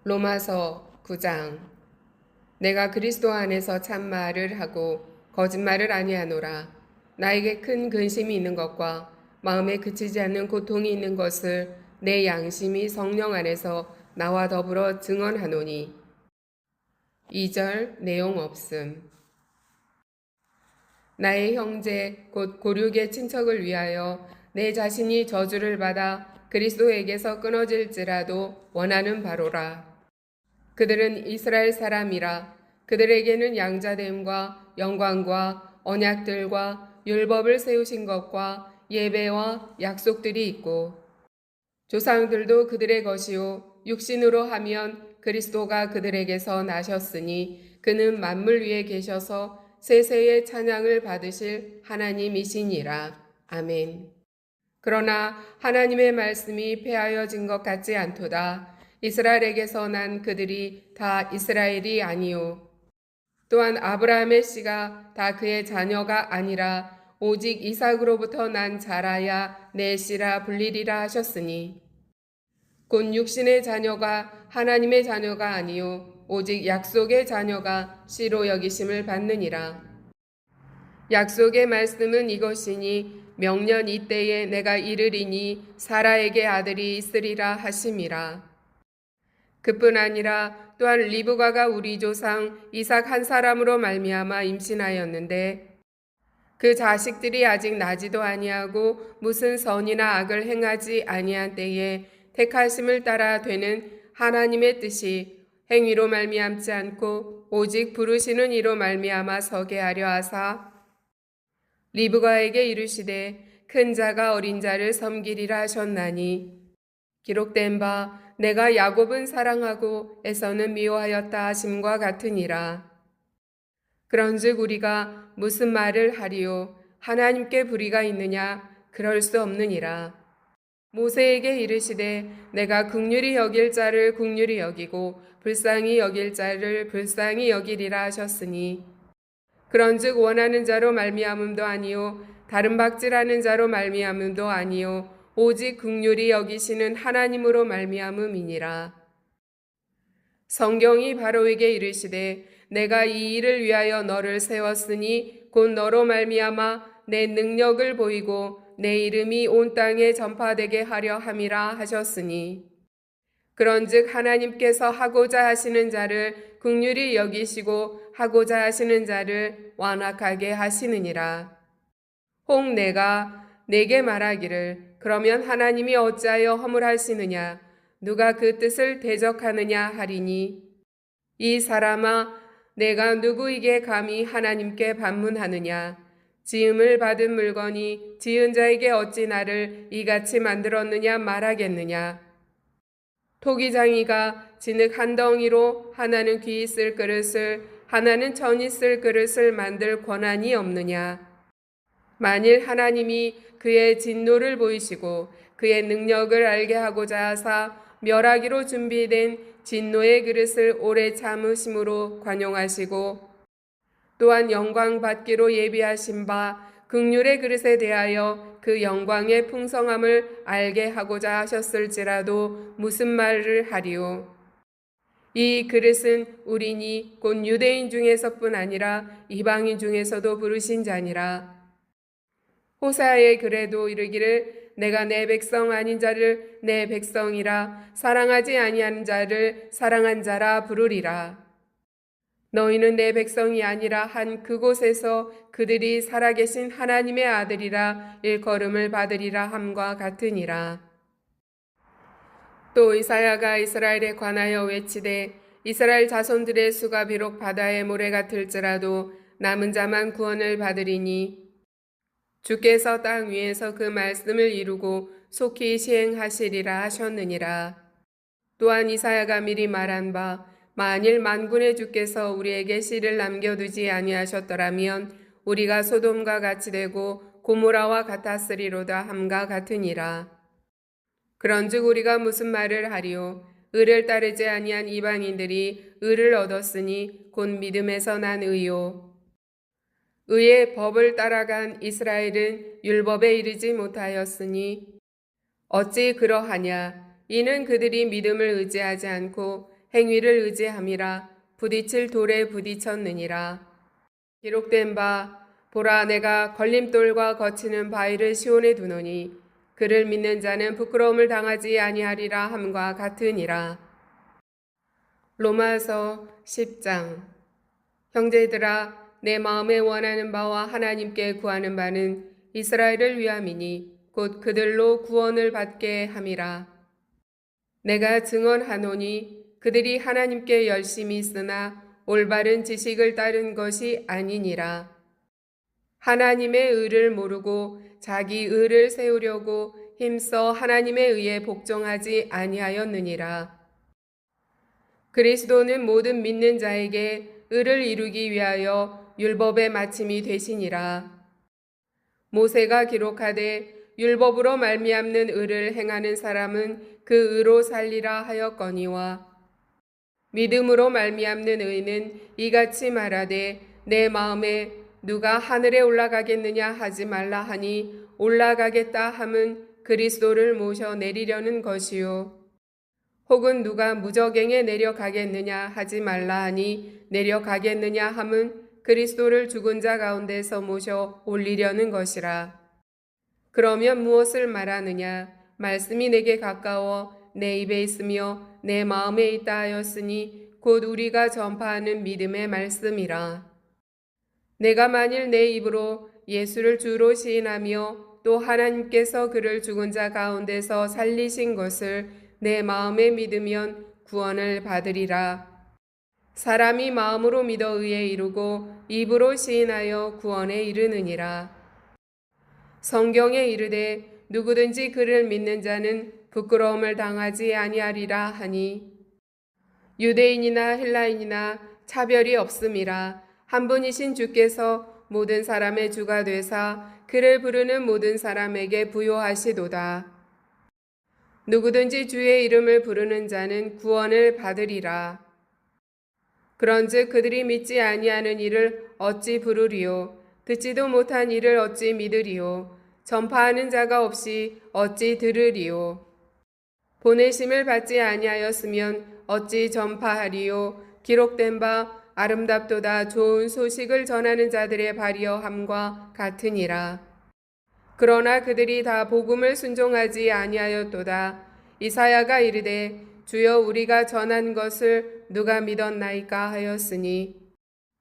로마서 9장. 내가 그리스도 안에서 참말을 하고 거짓말을 아니하노라. 나에게 큰 근심이 있는 것과 마음에 그치지 않는 고통이 있는 것을 내 양심이 성령 안에서 나와 더불어 증언하노니. 2절 내용 없음. 나의 형제 곧 고륙의 친척을 위하여 내 자신이 저주를 받아 그리스도에게서 끊어질지라도 원하는 바로라. 그들은 이스라엘 사람이라. 그들에게는 양자됨과 영광과 언약들과 율법을 세우신 것과 예배와 약속들이 있고 조상들도 그들의 것이요 육신으로 하면 그리스도가 그들에게서 나셨으니 그는 만물 위에 계셔서 세세의 찬양을 받으실 하나님이시니라. 아멘. 그러나 하나님의 말씀이 폐하여진 것 같지 않도다. 이스라엘에게서 난 그들이 다 이스라엘이 아니요 또한 아브라함의 씨가 다 그의 자녀가 아니라 오직 이삭으로부터 난 자라야 내 씨라 불리리라 하셨으니 곧 육신의 자녀가 하나님의 자녀가 아니요 오직 약속의 자녀가 씨로 여기심을 받느니라. 약속의 말씀은 이것이니 명년 이때에 내가 이르리니 사라에게 아들이 있으리라 하심이라. 그뿐 아니라 또한 리브가가 우리 조상 이삭 한 사람으로 말미암아 임신하였는데 그 자식들이 아직 나지도 아니하고 무슨 선이나 악을 행하지 아니한 때에 택하심을 따라 되는 하나님의 뜻이 행위로 말미암지 않고 오직 부르시는 이로 말미암아 서게 하려 하사 리브가에게 이르시되 큰 자가 어린 자를 섬기리라 하셨나니 기록된 바 내가 야곱은 사랑하고 에서는 미워하였다 하심과 같으니라. 그런즉 우리가 무슨 말을 하리요? 하나님께 불의가 있느냐? 그럴 수 없느니라. 모세에게 이르시되 내가 긍휼히 여길 자를 긍휼히 여기고 불쌍히 여길 자를 불쌍히 여기리라 하셨으니 그런즉 원하는 자로 말미암음도 아니요 다른 박질하는 자로 말미암음도 아니요 오직 긍휼히 여기시는 하나님으로 말미암음이니라. 성경이 바로에게 이르시되 내가 이 일을 위하여 너를 세웠으니 곧 너로 말미암아 내 능력을 보이고 내 이름이 온 땅에 전파되게 하려 함이라 하셨으니 그런즉 하나님께서 하고자 하시는 자를 긍휼히 여기시고 하고자 하시는 자를 완악하게 하시느니라. 혹 내가 내게 말하기를 그러면 하나님이 어찌하여 허물하시느냐 누가 그 뜻을 대적하느냐 하리니 이 사람아 내가 누구에게 감히 하나님께 반문하느냐 지음을 받은 물건이 지은 자에게 어찌 나를 이같이 만들었느냐 말하겠느냐. 토기장이가 진흙 한 덩이로 하나는 귀 있을 그릇을 하나는 전 있을 그릇을 만들 권한이 없느냐. 만일 하나님이 그의 진노를 보이시고 그의 능력을 알게 하고자 하사 멸하기로 준비된 진노의 그릇을 오래 참으심으로 관용하시고 또한 영광 받기로 예비하신 바 긍휼의 그릇에 대하여 그 영광의 풍성함을 알게 하고자 하셨을지라도 무슨 말을 하리요. 이 그릇은 우리니 곧 유대인 중에서뿐 아니라 이방인 중에서도 부르신 자니라. 호사의 글에도 이르기를 내가 내 백성 아닌 자를 내 백성이라 사랑하지 아니하는 자를 사랑한 자라 부르리라. 너희는 내 백성이 아니라 한 그곳에서 그들이 살아계신 하나님의 아들이라 일컬음을 받으리라 함과 같으니라. 또 이사야가 이스라엘에 관하여 외치되 이스라엘 자손들의 수가 비록 바다의 모래 같을지라도 남은 자만 구원을 받으리니 주께서 땅 위에서 그 말씀을 이루고 속히 시행하시리라 하셨느니라. 또한 이사야가 미리 말한 바 만일 만군의 주께서 우리에게 씨를 남겨두지 아니하셨더라면 우리가 소돔과 같이 되고 고모라와 같았으리로다 함과 같으니라. 그런즉 우리가 무슨 말을 하리요? 의를 따르지 아니한 이방인들이 의를 얻었으니 곧 믿음에서 난 의요. 의의 법을 따라간 이스라엘은 율법에 이르지 못하였으니 어찌 그러하냐? 이는 그들이 믿음을 의지하지 않고 행위를 의지함이라 부딪힐 돌에 부딪혔느니라. 기록된 바 보라 내가 걸림돌과 거치는 바위를 시온에 두노니 그를 믿는 자는 부끄러움을 당하지 아니하리라 함과 같으니라. 로마서 10장. 형제들아 내 마음에 원하는 바와 하나님께 구하는 바는 이스라엘을 위함이니 곧 그들로 구원을 받게 함이라. 내가 증언하노니 그들이 하나님께 열심히 쓰나 올바른 지식을 따른 것이 아니니라. 하나님의 의를 모르고 자기 의를 세우려고 힘써 하나님의 의에 복종하지 아니하였느니라. 그리스도는 모든 믿는 자에게 의를 이루기 위하여 율법의 마침이 되시니라. 모세가 기록하되 율법으로 말미암는 의를 행하는 사람은 그 의로 살리라 하였거니와 믿음으로 말미암는 의는 이같이 말하되 내 마음에 누가 하늘에 올라가겠느냐 하지 말라 하니 올라가겠다 함은 그리스도를 모셔 내리려는 것이요. 혹은 누가 무저갱에 내려가겠느냐 하지 말라 하니 내려가겠느냐 함은 그리스도를 죽은 자 가운데서 모셔 올리려는 것이라. 그러면 무엇을 말하느냐? 말씀이 내게 가까워 내 입에 있으며 내 마음에 있다 하였으니 곧 우리가 전파하는 믿음의 말씀이라. 내가 만일 내 입으로 예수를 주로 시인하며 또 하나님께서 그를 죽은 자 가운데서 살리신 것을 내 마음에 믿으면 구원을 받으리라. 사람이 마음으로 믿어 의에 이르고 입으로 시인하여 구원에 이르느니라. 성경에 이르되 누구든지 그를 믿는 자는 부끄러움을 당하지 아니하리라 하니 유대인이나 헬라인이나 차별이 없음이라 한 분이신 주께서 모든 사람의 주가 되사 그를 부르는 모든 사람에게 부요하시도다. 누구든지 주의 이름을 부르는 자는 구원을 받으리라. 그런즉 그들이 믿지 아니하는 이를 어찌 부르리요? 듣지도 못한 이를 어찌 믿으리요? 전파하는 자가 없이 어찌 들으리요? 보내심을 받지 아니하였으면 어찌 전파하리요? 기록된 바 아름답도다 좋은 소식을 전하는 자들의 발이여함과 같으니라. 그러나 그들이 다 복음을 순종하지 아니하였도다. 이사야가 이르되 주여 우리가 전한 것을 누가 믿었나이까 하였으니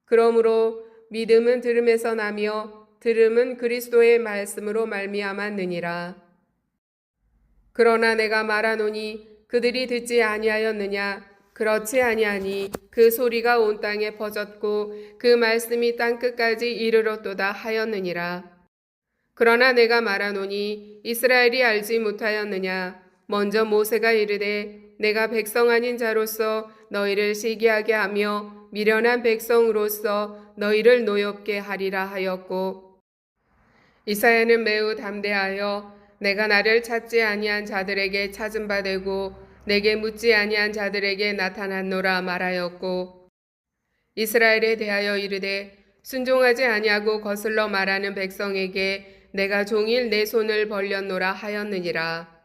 그러므로 믿음은 들음에서 나며 들음은 그리스도의 말씀으로 말미암았느니라. 그러나 내가 말하노니 그들이 듣지 아니하였느냐? 그렇지 아니하니 그 소리가 온 땅에 퍼졌고 그 말씀이 땅 끝까지 이르렀도다 하였느니라. 그러나 내가 말하노니 이스라엘이 알지 못하였느냐? 먼저 모세가 이르되 내가 백성 아닌 자로서 너희를 시기하게 하며 미련한 백성으로서 너희를 노엽게 하리라 하였고 이사야는 매우 담대하여 내가 나를 찾지 아니한 자들에게 찾은 바 되고 내게 묻지 아니한 자들에게 나타났노라 말하였고 이스라엘에 대하여 이르되 순종하지 아니하고 거슬러 말하는 백성에게 내가 종일 내 손을 벌렸노라 하였느니라.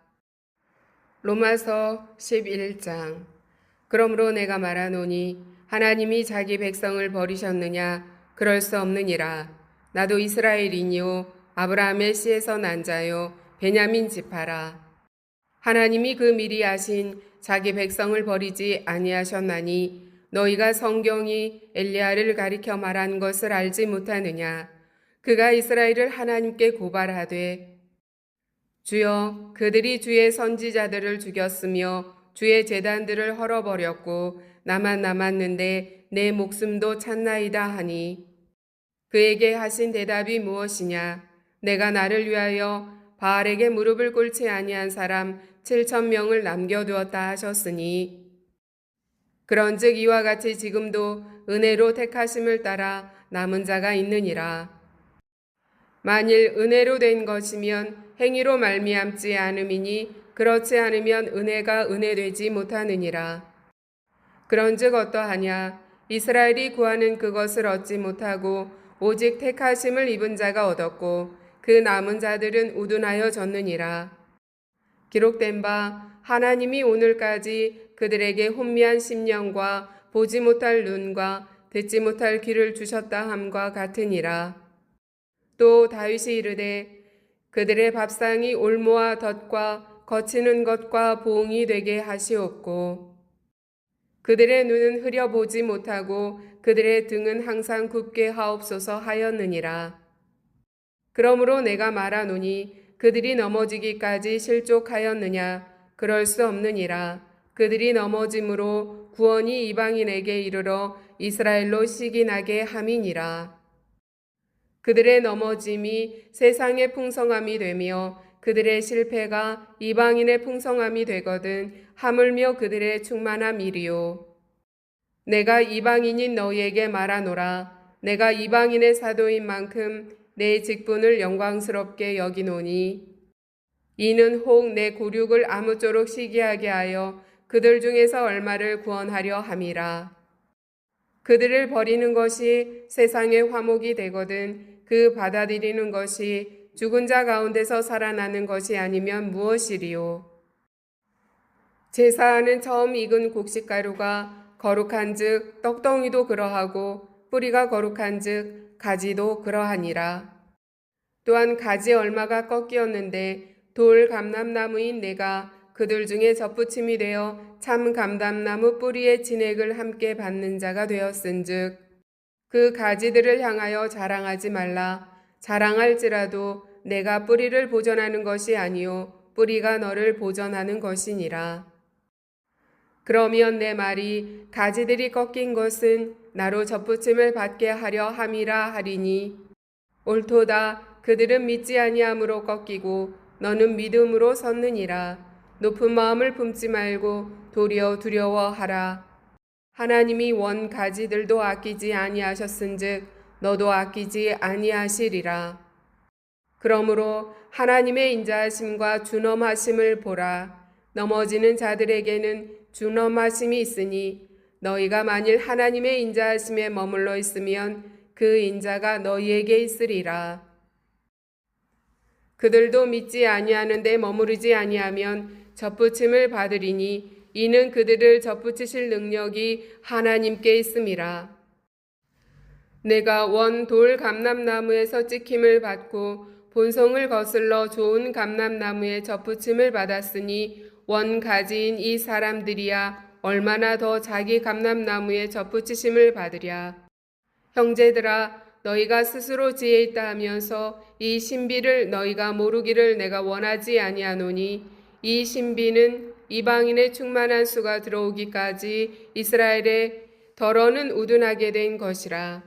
로마서 11장. 그러므로 내가 말하노니 하나님이 자기 백성을 버리셨느냐? 그럴 수 없느니라. 나도 이스라엘이니요 아브라함의 씨에서 난 자요 베냐민 지파라. 하나님이 그 미리 아신 자기 백성을 버리지 아니하셨나니 너희가 성경이 엘리야를 가리켜 말한 것을 알지 못하느냐? 그가 이스라엘을 하나님께 고발하되 주여 그들이 주의 선지자들을 죽였으며 주의 제단들을 헐어버렸고 나만 남았는데 내 목숨도 찾나이다 하니 그에게 하신 대답이 무엇이냐? 내가 나를 위하여 바알에게 무릎을 꿇지 아니한 사람 7,000명을 남겨두었다 하셨으니 그런즉 이와 같이 지금도 은혜로 택하심을 따라 남은 자가 있느니라. 만일 은혜로 된 것이면 행위로 말미암지 않음이니 그렇지 않으면 은혜가 은혜되지 못하느니라. 그런즉 어떠하냐? 이스라엘이 구하는 그것을 얻지 못하고 오직 택하심을 입은 자가 얻었고 그 남은 자들은 우둔하여 졌느니라. 기록된 바 하나님이 오늘까지 그들에게 혼미한 심령과 보지 못할 눈과 듣지 못할 귀를 주셨다 함과 같으니라. 또 다윗이 이르되 그들의 밥상이 올무와 덫과 거치는 것과 보응이 되게 하시옵고 그들의 눈은 흐려보지 못하고 그들의 등은 항상 굽게 하옵소서 하였느니라. 그러므로 내가 말하노니 그들이 넘어지기까지 실족하였느냐? 그럴 수 없느니라. 그들이 넘어짐으로 구원이 이방인에게 이르러 이스라엘로 시기나게 함이니라. 그들의 넘어짐이 세상의 풍성함이 되며 그들의 실패가 이방인의 풍성함이 되거든 하물며 그들의 충만함이리요. 내가 이방인인 너희에게 말하노라. 내가 이방인의 사도인 만큼 내 직분을 영광스럽게 여기노니 이는 혹 내 굴육을 아무쪼록 시기하게 하여 그들 중에서 얼마를 구원하려 함이라. 그들을 버리는 것이 세상의 화목이 되거든 그 받아들이는 것이 죽은 자 가운데서 살아나는 것이 아니면 무엇이리요. 제사하는 처음 익은 곡식가루가 거룩한 즉 떡덩이도 그러하고 뿌리가 거룩한 즉 가지도 그러하니라. 또한 가지 얼마가 꺾이었는데 돌 감람나무인 내가 그들 중에 접붙임이 되어 참 감람나무 뿌리의 진액을 함께 받는 자가 되었은즉 그 가지들을 향하여 자랑하지 말라. 자랑할지라도 내가 뿌리를 보전하는 것이 아니요 뿌리가 너를 보전하는 것이니라. 그러면 내 말이 가지들이 꺾인 것은 나로 접붙임을 받게 하려 함이라 하리니 옳도다. 그들은 믿지 아니함으로 꺾이고 너는 믿음으로 섰느니라. 높은 마음을 품지 말고 도리어 두려워하라. 하나님이 원 가지들도 아끼지 아니하셨은즉 너도 아끼지 아니하시리라. 그러므로 하나님의 인자하심과 준엄하심을 보라. 넘어지는 자들에게는 준엄하심이 있으니 너희가 만일 하나님의 인자하심에 머물러 있으면 그 인자가 너희에게 있으리라. 그들도 믿지 아니하는데 머무르지 아니하면 접붙임을 받으리니 이는 그들을 접붙이실 능력이 하나님께 있음이라. 내가 원 돌 감람나무에서 찍힘을 받고 본성을 거슬러 좋은 감람나무에 접붙임을 받았으니 원 가지인 이 사람들이야 얼마나 더 자기 감람나무에 접붙이심을 받으랴. 형제들아, 너희가 스스로 지혜 있다 하면서 이 신비를 너희가 모르기를 내가 원하지 아니하노니 이 신비는 이방인의 충만한 수가 들어오기까지 이스라엘에 덜어는 우둔하게 된 것이라.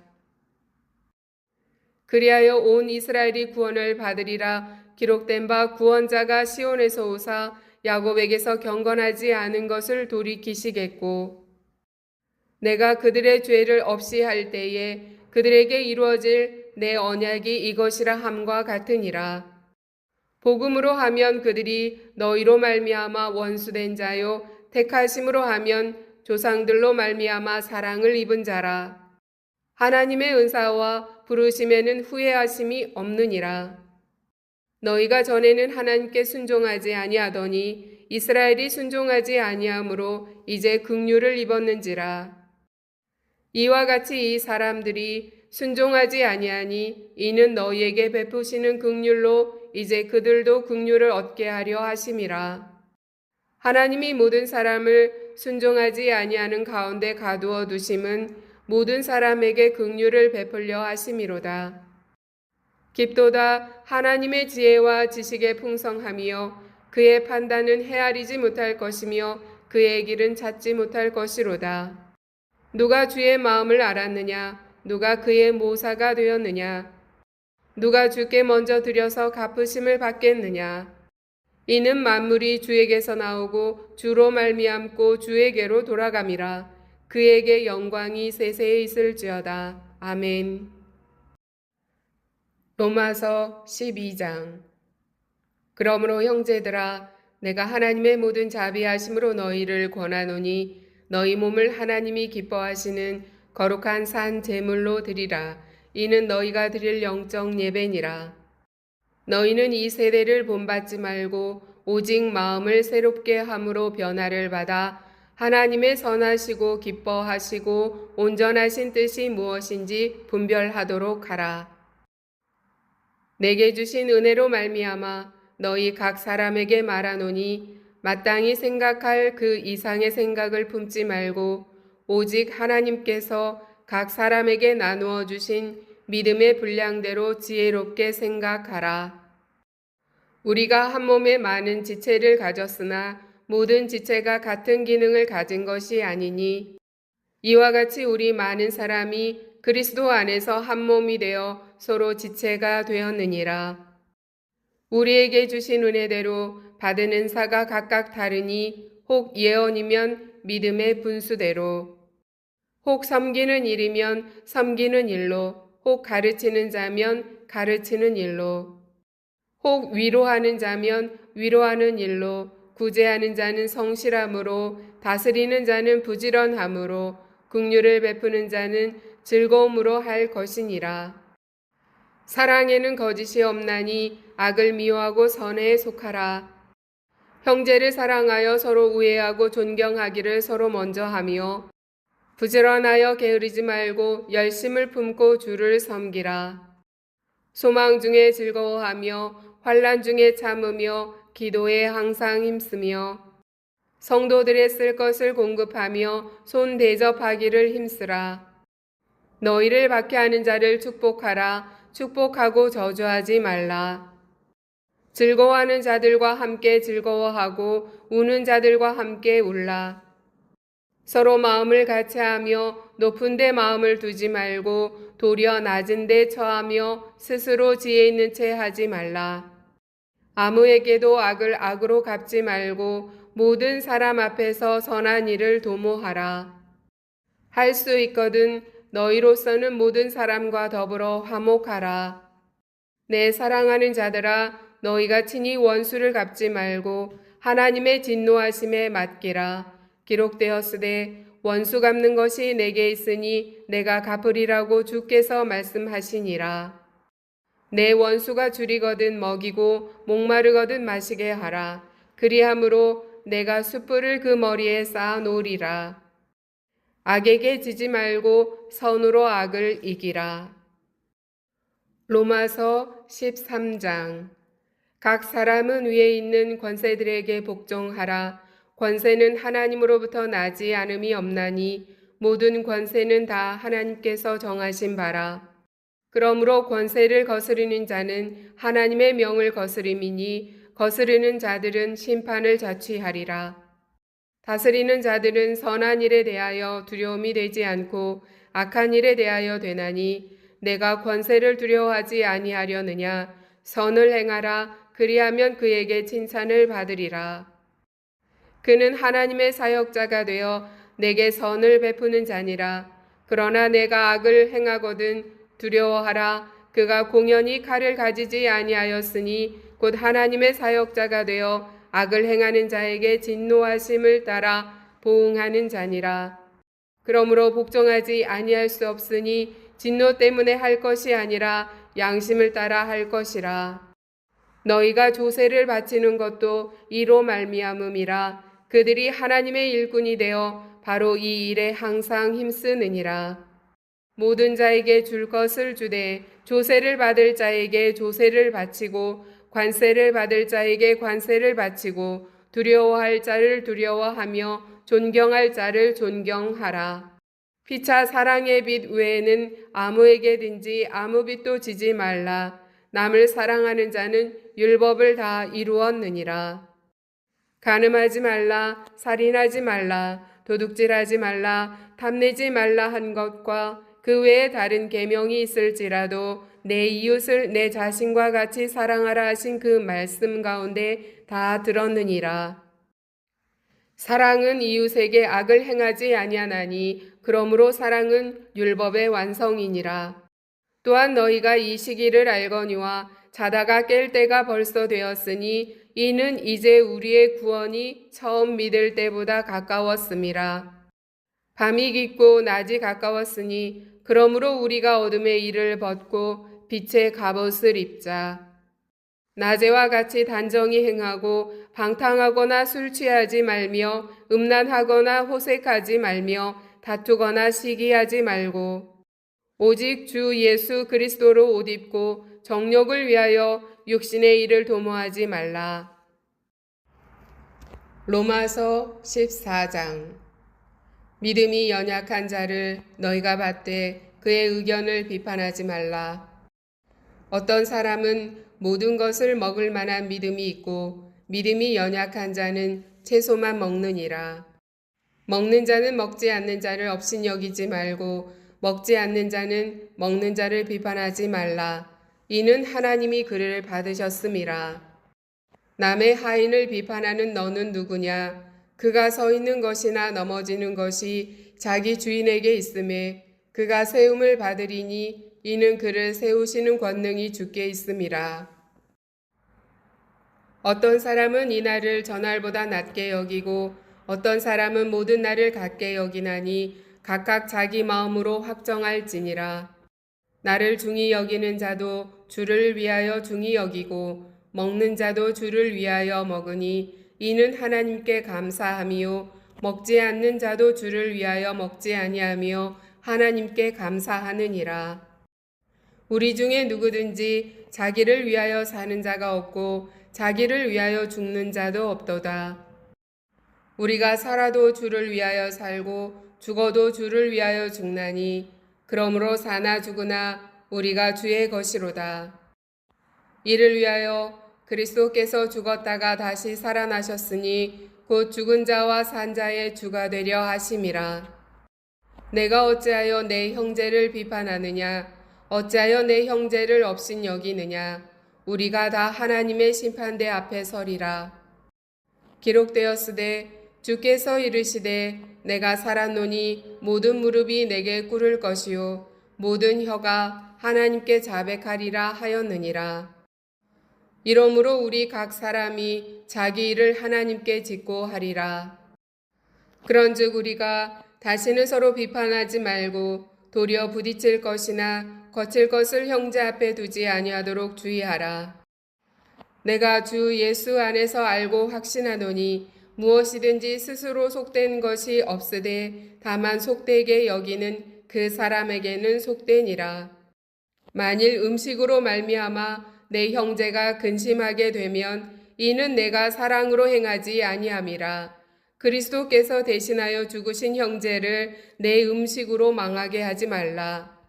그리하여 온 이스라엘이 구원을 받으리라. 기록된 바 구원자가 시온에서 오사 야곱에게서 경건하지 않은 것을 돌이키시겠고 내가 그들의 죄를 없이 할 때에 그들에게 이루어질 내 언약이 이것이라 함과 같으니라. 복음으로 하면 그들이 너희로 말미암아 원수된 자요 택하심으로 하면 조상들로 말미암아 사랑을 입은 자라. 하나님의 은사와 부르심에는 후회하심이 없느니라. 너희가 전에는 하나님께 순종하지 아니하더니 이스라엘이 순종하지 아니하므로 이제 긍휼을 입었는지라. 이와 같이 이 사람들이 순종하지 아니하니 이는 너희에게 베푸시는 긍휼로 이제 그들도 긍휼을 얻게 하려 하심이라. 하나님이 모든 사람을 순종하지 아니하는 가운데 가두어 두심은 모든 사람에게 긍휼을 베풀려 하심이로다. 깊도다 하나님의 지혜와 지식의 풍성함이요 그의 판단은 헤아리지 못할 것이며 그의 길은 찾지 못할 것이로다. 누가 주의 마음을 알았느냐? 누가 그의 모사가 되었느냐? 누가 주께 먼저 드려서 갚으심을 받겠느냐? 이는 만물이 주에게서 나오고 주로 말미암고 주에게로 돌아감이라. 그에게 영광이 세세에 있을지어다. 아멘. 로마서 12장. 그러므로 형제들아, 내가 하나님의 모든 자비하심으로 너희를 권하노니 너희 몸을 하나님이 기뻐하시는 거룩한 산 제물로 드리라. 이는 너희가 드릴 영적 예배니라. 너희는 이 세대를 본받지 말고 오직 마음을 새롭게 함으로 변화를 받아 하나님의 선하시고 기뻐하시고 온전하신 뜻이 무엇인지 분별하도록 하라. 내게 주신 은혜로 말미암아 너희 각 사람에게 말하노니 마땅히 생각할 그 이상의 생각을 품지 말고 오직 하나님께서 각 사람에게 나누어 주신 믿음의 분량대로 지혜롭게 생각하라. 우리가 한 몸에 많은 지체를 가졌으나 모든 지체가 같은 기능을 가진 것이 아니니 이와 같이 우리 많은 사람이 그리스도 안에서 한 몸이 되어 서로 지체가 되었느니라. 우리에게 주신 은혜대로 받은 은사가 각각 다르니 혹 예언이면 믿음의 분수대로, 혹 섬기는 일이면 섬기는 일로, 혹 가르치는 자면 가르치는 일로, 혹 위로하는 자면 위로하는 일로, 구제하는 자는 성실함으로, 다스리는 자는 부지런함으로, 긍휼을 베푸는 자는 즐거움으로 할 것이니라. 사랑에는 거짓이 없나니 악을 미워하고 선에 속하라. 형제를 사랑하여 서로 우애하고 존경하기를 서로 먼저 하며 부지런하여 게으르지 말고 열심을 품고 주를 섬기라. 소망 중에 즐거워하며 환난 중에 참으며 기도에 항상 힘쓰며 성도들의 쓸 것을 공급하며 손 대접하기를 힘쓰라. 너희를 박해하는 자를 축복하라. 축복하고 저주하지 말라. 즐거워하는 자들과 함께 즐거워하고 우는 자들과 함께 울라. 서로 마음을 같이하며 높은 데 마음을 두지 말고 도리어 낮은 데 처하며 스스로 지혜 있는 채 하지 말라. 아무에게도 악을 악으로 갚지 말고 모든 사람 앞에서 선한 일을 도모하라. 할 수 있거든 너희로서는 모든 사람과 더불어 화목하라. 내 사랑하는 자들아, 너희가 친히 원수를 갚지 말고 하나님의 진노하심에 맡기라. 기록되었으되 원수 갚는 것이 내게 있으니 내가 갚으리라고 주께서 말씀하시니라. 내 원수가 줄이거든 먹이고 목마르거든 마시게 하라. 그리함으로 내가 숯불을 그 머리에 쌓아 놓으리라. 악에게 지지 말고 선으로 악을 이기라. 로마서 13장. 각 사람은 위에 있는 권세들에게 복종하라. 권세는 하나님으로부터 나지 않음이 없나니 모든 권세는 다 하나님께서 정하신 바라. 그러므로 권세를 거스르는 자는 하나님의 명을 거스림이니 거스르는 자들은 심판을 자취하리라. 다스리는 자들은 선한 일에 대하여 두려움이 되지 않고 악한 일에 대하여 되나니 내가 권세를 두려워하지 아니하려느냐. 선을 행하라. 그리하면 그에게 칭찬을 받으리라. 그는 하나님의 사역자가 되어 내게 선을 베푸는 자니라. 그러나 내가 악을 행하거든 두려워하라. 그가 공연히 칼을 가지지 아니하였으니 곧 하나님의 사역자가 되어 악을 행하는 자에게 진노하심을 따라 보응하는 자니라. 그러므로 복종하지 아니할 수 없으니 진노 때문에 할 것이 아니라 양심을 따라 할 것이라. 너희가 조세를 바치는 것도 이로 말미암음이라. 그들이 하나님의 일꾼이 되어 바로 이 일에 항상 힘쓰느니라. 모든 자에게 줄 것을 주되 조세를 받을 자에게 조세를 바치고 관세를 받을 자에게 관세를 바치고 두려워할 자를 두려워하며 존경할 자를 존경하라. 피차 사랑의 빛 외에는 아무에게든지 아무 빛도 지지 말라. 남을 사랑하는 자는 율법을 다 이루었느니라. 간음하지 말라, 살인하지 말라, 도둑질하지 말라, 탐내지 말라 한 것과 그 외에 다른 계명이 있을지라도 내 이웃을 내 자신과 같이 사랑하라 하신 그 말씀 가운데 다 들었느니라. 사랑은 이웃에게 악을 행하지 아니하나니 그러므로 사랑은 율법의 완성이니라. 또한 너희가 이 시기를 알거니와 자다가 깰 때가 벌써 되었으니 이는 이제 우리의 구원이 처음 믿을 때보다 가까웠음이라. 밤이 깊고 낮이 가까웠으니 그러므로 우리가 어둠의 일을 벗고 빛의 갑옷을 입자. 낮에와 같이 단정히 행하고 방탕하거나 술 취하지 말며 음란하거나 호색하지 말며 다투거나 시기하지 말고 오직 주 예수 그리스도로 옷 입고 정욕을 위하여 육신의 일을 도모하지 말라. 로마서 14장. 믿음이 연약한 자를 너희가 받되 그의 의견을 비판하지 말라. 어떤 사람은 모든 것을 먹을 만한 믿음이 있고 믿음이 연약한 자는 채소만 먹느니라. 먹는 자는 먹지 않는 자를 업신여기지 말고 먹지 않는 자는 먹는 자를 비판하지 말라. 이는 하나님이 그를 받으셨음이라. 남의 하인을 비판하는 너는 누구냐? 그가 서 있는 것이나 넘어지는 것이 자기 주인에게 있음에 그가 세움을 받으리니 이는 그를 세우시는 권능이 주께 있음이라. 어떤 사람은 이 날을 전날보다 낮게 여기고 어떤 사람은 모든 날을 같게 여기나니 각각 자기 마음으로 확정할지니라. 나를 중히 여기는 자도 주를 위하여 중히 여기고 먹는 자도 주를 위하여 먹으니 이는 하나님께 감사함이요 먹지 않는 자도 주를 위하여 먹지 아니하며 하나님께 감사하느니라. 우리 중에 누구든지 자기를 위하여 사는 자가 없고 자기를 위하여 죽는 자도 없도다. 우리가 살아도 주를 위하여 살고 죽어도 주를 위하여 죽나니 그러므로 사나 죽으나 우리가 주의 것이로다. 이를 위하여 그리스도께서 죽었다가 다시 살아나셨으니 곧 죽은 자와 산 자의 주가 되려 하심이라. 내가 어찌하여 내 형제를 비판하느냐? 어찌하여 내 형제를 업신여기느냐? 우리가 다 하나님의 심판대 앞에 서리라. 기록되었으되 주께서 이르시되 내가 살았노니 모든 무릎이 내게 꿇을 것이요 모든 혀가 하나님께 자백하리라 하였느니라. 이러므로 우리 각 사람이 자기 일을 하나님께 짓고 하리라. 그런즉 우리가 다시는 서로 비판하지 말고 도리어 부딪힐 것이나 거칠 것을 형제 앞에 두지 아니하도록 주의하라. 내가 주 예수 안에서 알고 확신하노니 무엇이든지 스스로 속된 것이 없으되 다만 속되게 여기는 그 사람에게는 속되니라. 만일 음식으로 말미암아 내 형제가 근심하게 되면 이는 내가 사랑으로 행하지 아니함이라. 그리스도께서 대신하여 죽으신 형제를 내 음식으로 망하게 하지 말라.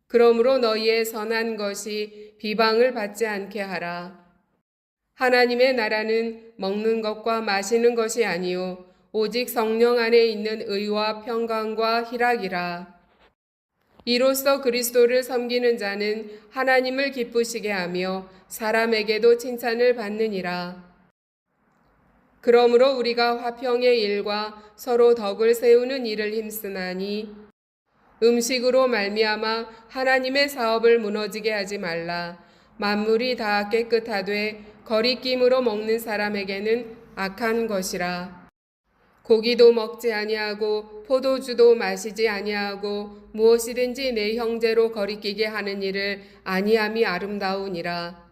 그러므로 너희의 선한 것이 비방을 받지 않게 하라. 하나님의 나라는 먹는 것과 마시는 것이 아니요 오직 성령 안에 있는 의와 평강과 희락이라. 이로써 그리스도를 섬기는 자는 하나님을 기쁘시게 하며 사람에게도 칭찬을 받느니라. 그러므로 우리가 화평의 일과 서로 덕을 세우는 일을 힘쓰나니 음식으로 말미암아 하나님의 사업을 무너지게 하지 말라. 만물이 다 깨끗하되 거리낌으로 먹는 사람에게는 악한 것이라. 고기도 먹지 아니하고 포도주도 마시지 아니하고 무엇이든지 내 형제로 거리끼게 하는 일을 아니함이 아름다우니라.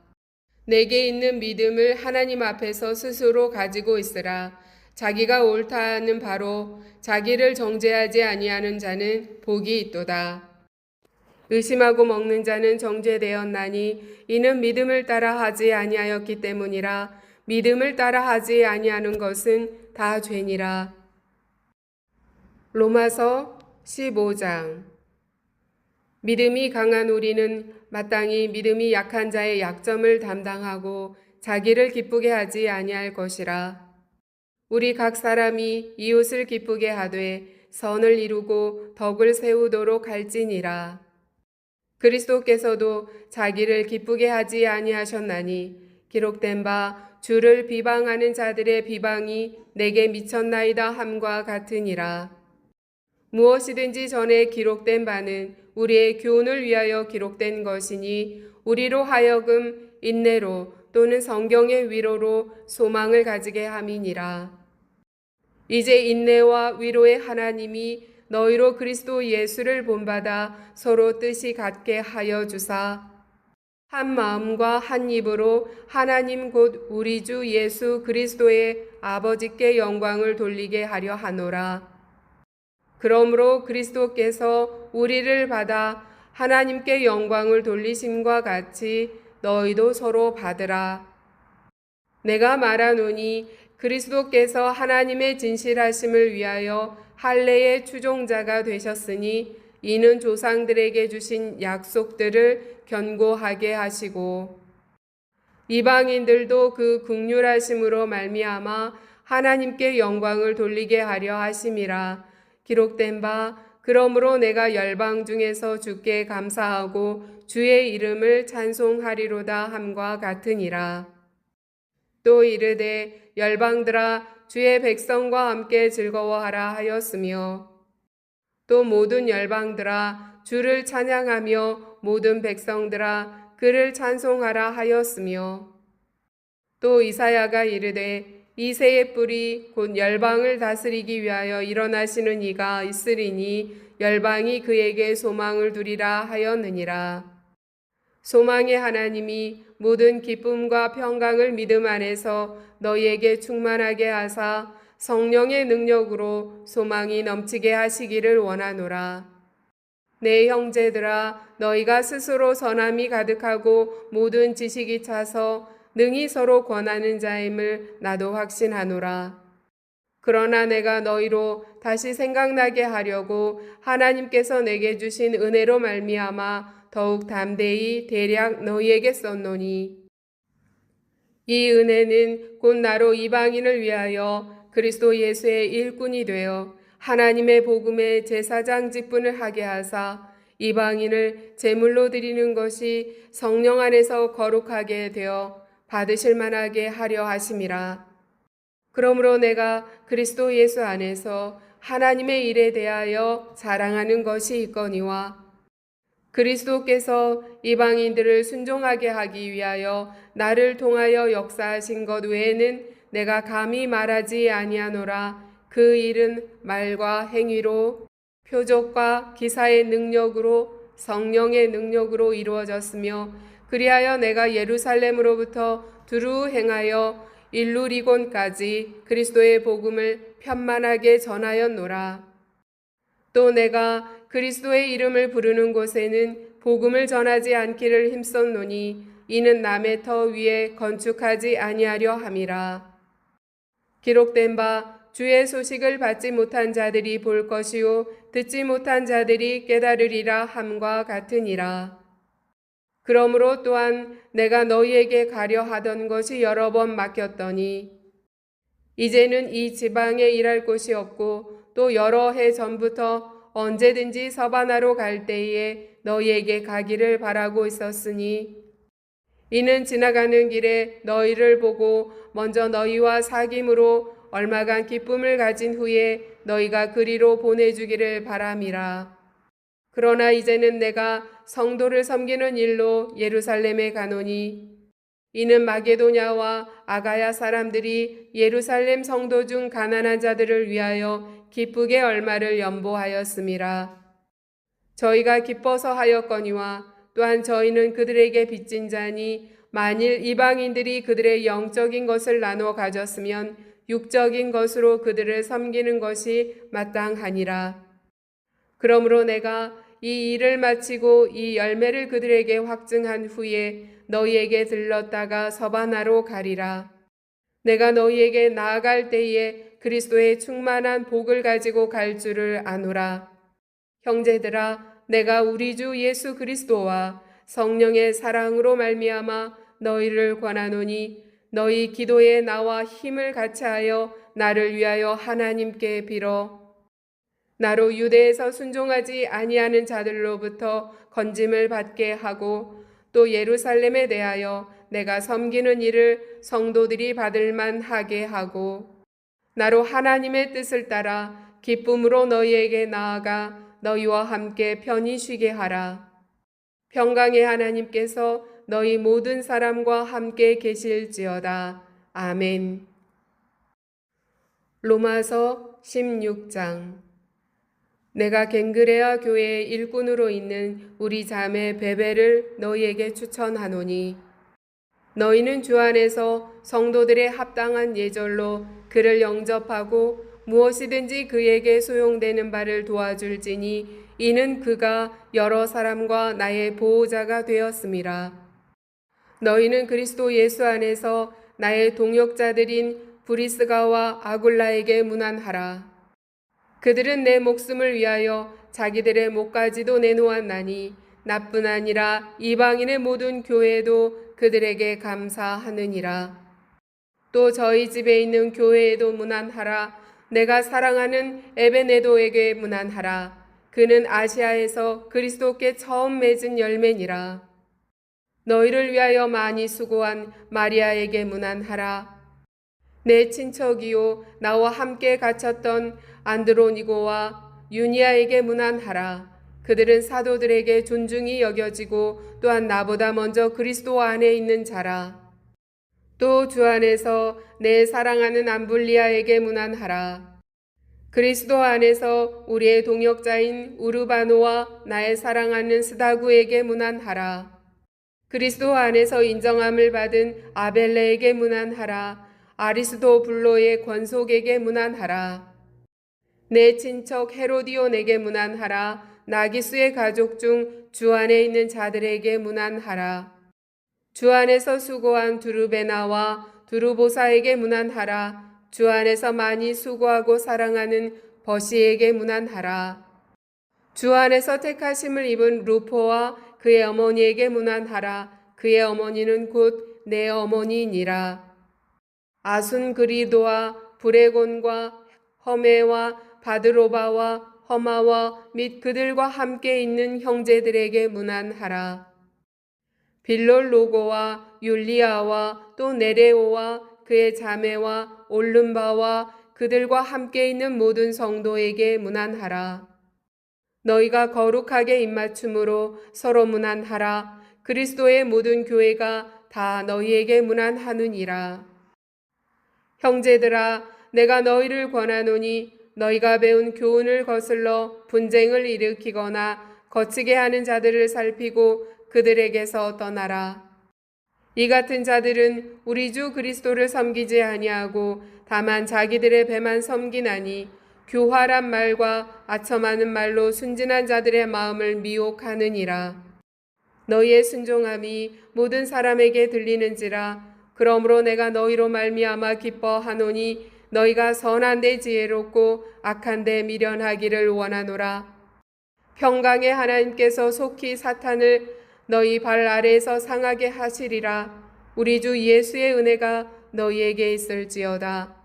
내게 있는 믿음을 하나님 앞에서 스스로 가지고 있으라. 자기가 옳다 하는 바로 자기를 정죄하지 아니하는 자는 복이 있도다. 의심하고 먹는 자는 정죄되었나니 이는 믿음을 따라 하지 아니하였기 때문이라. 믿음을 따라 하지 아니하는 것은 다 죄니라. 로마서 15장. 믿음이 강한 우리는 마땅히 믿음이 약한 자의 약점을 담당하고 자기를 기쁘게 하지 아니할 것이라. 우리 각 사람이 이웃을 기쁘게 하되 선을 이루고 덕을 세우도록 할지니라. 그리스도께서도 자기를 기쁘게 하지 아니하셨나니 기록된 바 주를 비방하는 자들의 비방이 내게 미쳤나이다 함과 같으니라. 무엇이든지 전에 기록된 바는 우리의 교훈을 위하여 기록된 것이니 우리로 하여금 인내로 또는 성경의 위로로 소망을 가지게 함이니라. 이제 인내와 위로의 하나님이 너희로 그리스도 예수를 본받아 서로 뜻이 같게 하여 주사 한 마음과 한 입으로 하나님 곧 우리 주 예수 그리스도의 아버지께 영광을 돌리게 하려 하노라. 그러므로 그리스도께서 우리를 받아 하나님께 영광을 돌리심과 같이 너희도 서로 받으라. 내가 말하노니 그리스도께서 하나님의 진실하심을 위하여 할례의 추종자가 되셨으니 이는 조상들에게 주신 약속들을 견고하게 하시고 이방인들도 그 긍휼하심으로 말미암아 하나님께 영광을 돌리게 하려 하심이라. 기록된 바 그러므로 내가 열방 중에서 주께 감사하고 주의 이름을 찬송하리로다 함과 같으니라. 또 이르되 열방들아 주의 백성과 함께 즐거워하라 하였으며 또 모든 열방들아 주를 찬양하며 모든 백성들아 그를 찬송하라 하였으며 또 이사야가 이르되 이새의 뿔이 곧 열방을 다스리기 위하여 일어나시는 이가 있으리니 열방이 그에게 소망을 두리라 하였느니라. 소망의 하나님이 모든 기쁨과 평강을 믿음 안에서 너희에게 충만하게 하사 성령의 능력으로 소망이 넘치게 하시기를 원하노라. 내 형제들아 너희가 스스로 선함이 가득하고 모든 지식이 차서 능히 서로 권하는 자임을 나도 확신하노라. 그러나 내가 너희로 다시 생각나게 하려고 하나님께서 내게 주신 은혜로 말미암아 더욱 담대히 대략 너희에게 썼노니 이 은혜는 곧 나로 이방인을 위하여 그리스도 예수의 일꾼이 되어 하나님의 복음의 제사장 직분을 하게 하사 이방인을 제물로 드리는 것이 성령 안에서 거룩하게 되어 받으실 만하게 하려 하심이라. 그러므로 내가 그리스도 예수 안에서 하나님의 일에 대하여 자랑하는 것이 있거니와 그리스도께서 이방인들을 순종하게 하기 위하여 나를 통하여 역사하신 것 외에는 내가 감히 말하지 아니하노라. 그 일은 말과 행위로 표적과 기사의 능력으로 성령의 능력으로 이루어졌으며 그리하여 내가 예루살렘으로부터 두루 행하여 일루리곤까지 그리스도의 복음을 편만하게 전하였노라. 또 내가 그리스도의 이름을 부르는 곳에는 복음을 전하지 않기를 힘썼노니 이는 남의 터 위에 건축하지 아니하려 함이라. 기록된 바 주의 소식을 받지 못한 자들이 볼 것이요 듣지 못한 자들이 깨달으리라 함과 같으니라. 그러므로 또한 내가 너희에게 가려 하던 것이 여러 번 막혔더니 이제는 이 지방에 일할 곳이 없고 또 여러 해 전부터 언제든지 서바나로 갈 때에 너희에게 가기를 바라고 있었으니 이는 지나가는 길에 너희를 보고 먼저 너희와 사귐으로 얼마간 기쁨을 가진 후에 너희가 그리로 보내주기를 바람이라. 그러나 이제는 내가 성도를 섬기는 일로 예루살렘에 가노니 이는 마게도냐와 아가야 사람들이 예루살렘 성도 중 가난한 자들을 위하여 기쁘게 얼마를 연보하였음이라. 저희가 기뻐서 하였거니와 또한 저희는 그들에게 빚진 자니 만일 이방인들이 그들의 영적인 것을 나눠 가졌으면 육적인 것으로 그들을 섬기는 것이 마땅하니라. 그러므로 내가 이 일을 마치고 이 열매를 그들에게 확증한 후에 너희에게 들렀다가 서바나로 가리라. 내가 너희에게 나아갈 때에 그리스도의 충만한 복을 가지고 갈 줄을 아노라. 형제들아, 내가 우리 주 예수 그리스도와 성령의 사랑으로 말미암아 너희를 권하노니 너희 기도에 나와 힘을 같이하여 나를 위하여 하나님께 빌어 나로 유대에서 순종하지 아니하는 자들로부터 건짐을 받게 하고 또 예루살렘에 대하여 내가 섬기는 일을 성도들이 받을 만하게 하고 나로 하나님의 뜻을 따라 기쁨으로 너희에게 나아가 너희와 함께 편히 쉬게 하라. 평강의 하나님께서 너희 모든 사람과 함께 계실지어다. 아멘. 로마서 16장. 내가 갱그레아 교회의 일꾼으로 있는 우리 자매 베베를 너희에게 추천하노니 너희는 주 안에서 성도들의 합당한 예절로 그를 영접하고 무엇이든지 그에게 소용되는 바를 도와줄지니 이는 그가 여러 사람과 나의 보호자가 되었음이라. 너희는 그리스도 예수 안에서 나의 동역자들인 브리스가와 아굴라에게 문안하라. 그들은 내 목숨을 위하여 자기들의 목까지도 내놓았나니 나뿐 아니라 이방인의 모든 교회도 그들에게 감사하느니라. 또 저희 집에 있는 교회에도 문안하라. 내가 사랑하는 에베네도에게 문안하라. 그는 아시아에서 그리스도께 처음 맺은 열매니라. 너희를 위하여 많이 수고한 마리아에게 문안하라. 내 친척이요 나와 함께 갇혔던 안드로니고와 유니아에게 문안하라. 그들은 사도들에게 존중이 여겨지고 또한 나보다 먼저 그리스도 안에 있는 자라. 또 주 안에서 내 사랑하는 암블리아에게 문안하라. 그리스도 안에서 우리의 동역자인 우르바노와 나의 사랑하는 스다구에게 문안하라. 그리스도 안에서 인정함을 받은 아벨레에게 문안하라. 아리스도블로의 권속에게 문안하라. 내 친척 헤로디온에게 문안하라. 나기수의 가족 중 주 안에 있는 자들에게 문안하라. 주 안에서 수고한 두루베나와 두루보사에게 문안하라. 주 안에서 많이 수고하고 사랑하는 버시에게 문안하라. 주 안에서 택하심을 입은 루포와 그의 어머니에게 문안하라. 그의 어머니는 곧 내 어머니니라. 아순그리도와 브레곤과 허메와 바드로바와 허마와 및 그들과 함께 있는 형제들에게 문안하라. 빌롤로고와 율리아와 또 네레오와 그의 자매와 올름바와 그들과 함께 있는 모든 성도에게 문안하라. 너희가 거룩하게 입맞춤으로 서로 문안하라. 그리스도의 모든 교회가 다 너희에게 문안하느니라. 형제들아, 내가 너희를 권하노니 너희가 배운 교훈을 거슬러 분쟁을 일으키거나 거치게 하는 자들을 살피고 그들에게서 떠나라. 이 같은 자들은 우리 주 그리스도를 섬기지 아니하고 다만 자기들의 배만 섬기나니 교활한 말과 아첨하는 말로 순진한 자들의 마음을 미혹하느니라. 너희의 순종함이 모든 사람에게 들리는지라. 그러므로 내가 너희로 말미암아 기뻐하노니 너희가 선한데 지혜롭고 악한데 미련하기를 원하노라. 평강의 하나님께서 속히 사탄을 너희 발 아래에서 상하게 하시리라. 우리 주 예수의 은혜가 너희에게 있을지어다.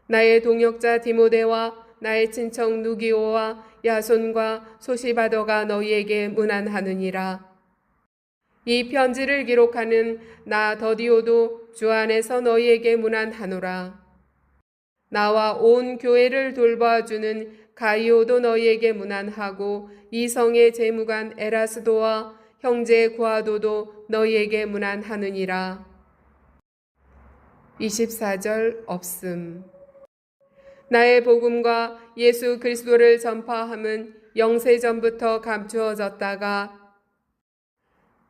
나의 동역자 디모데와 나의 친척 누기오와 야손과 소시바더가 너희에게 문안하느니라. 이 편지를 기록하는 나 더디오도 주 안에서 너희에게 문안하노라. 나와 온 교회를 돌봐주는 가이오도 너희에게 문안하고 이성의 재무관 에라스도와 형제 구아도도 너희에게 문안하느니라. 24절 없음. 나의 복음과 예수 그리스도를 전파함은 영세전부터 감추어졌다가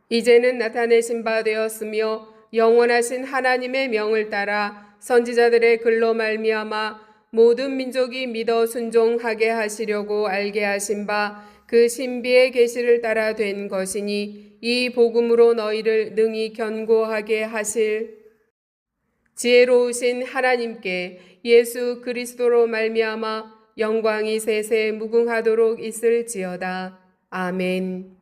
이제는 나타내신 바 되었으며 영원하신 하나님의 명을 따라 선지자들의 글로 말미암아 모든 민족이 믿어 순종하게 하시려고 알게 하신 바 그 신비의 계시를 따라 된 것이니 이 복음으로 너희를 능히 견고하게 하실 지혜로우신 하나님께 예수 그리스도로 말미암아 영광이 세세 무궁하도록 있을지어다. 아멘.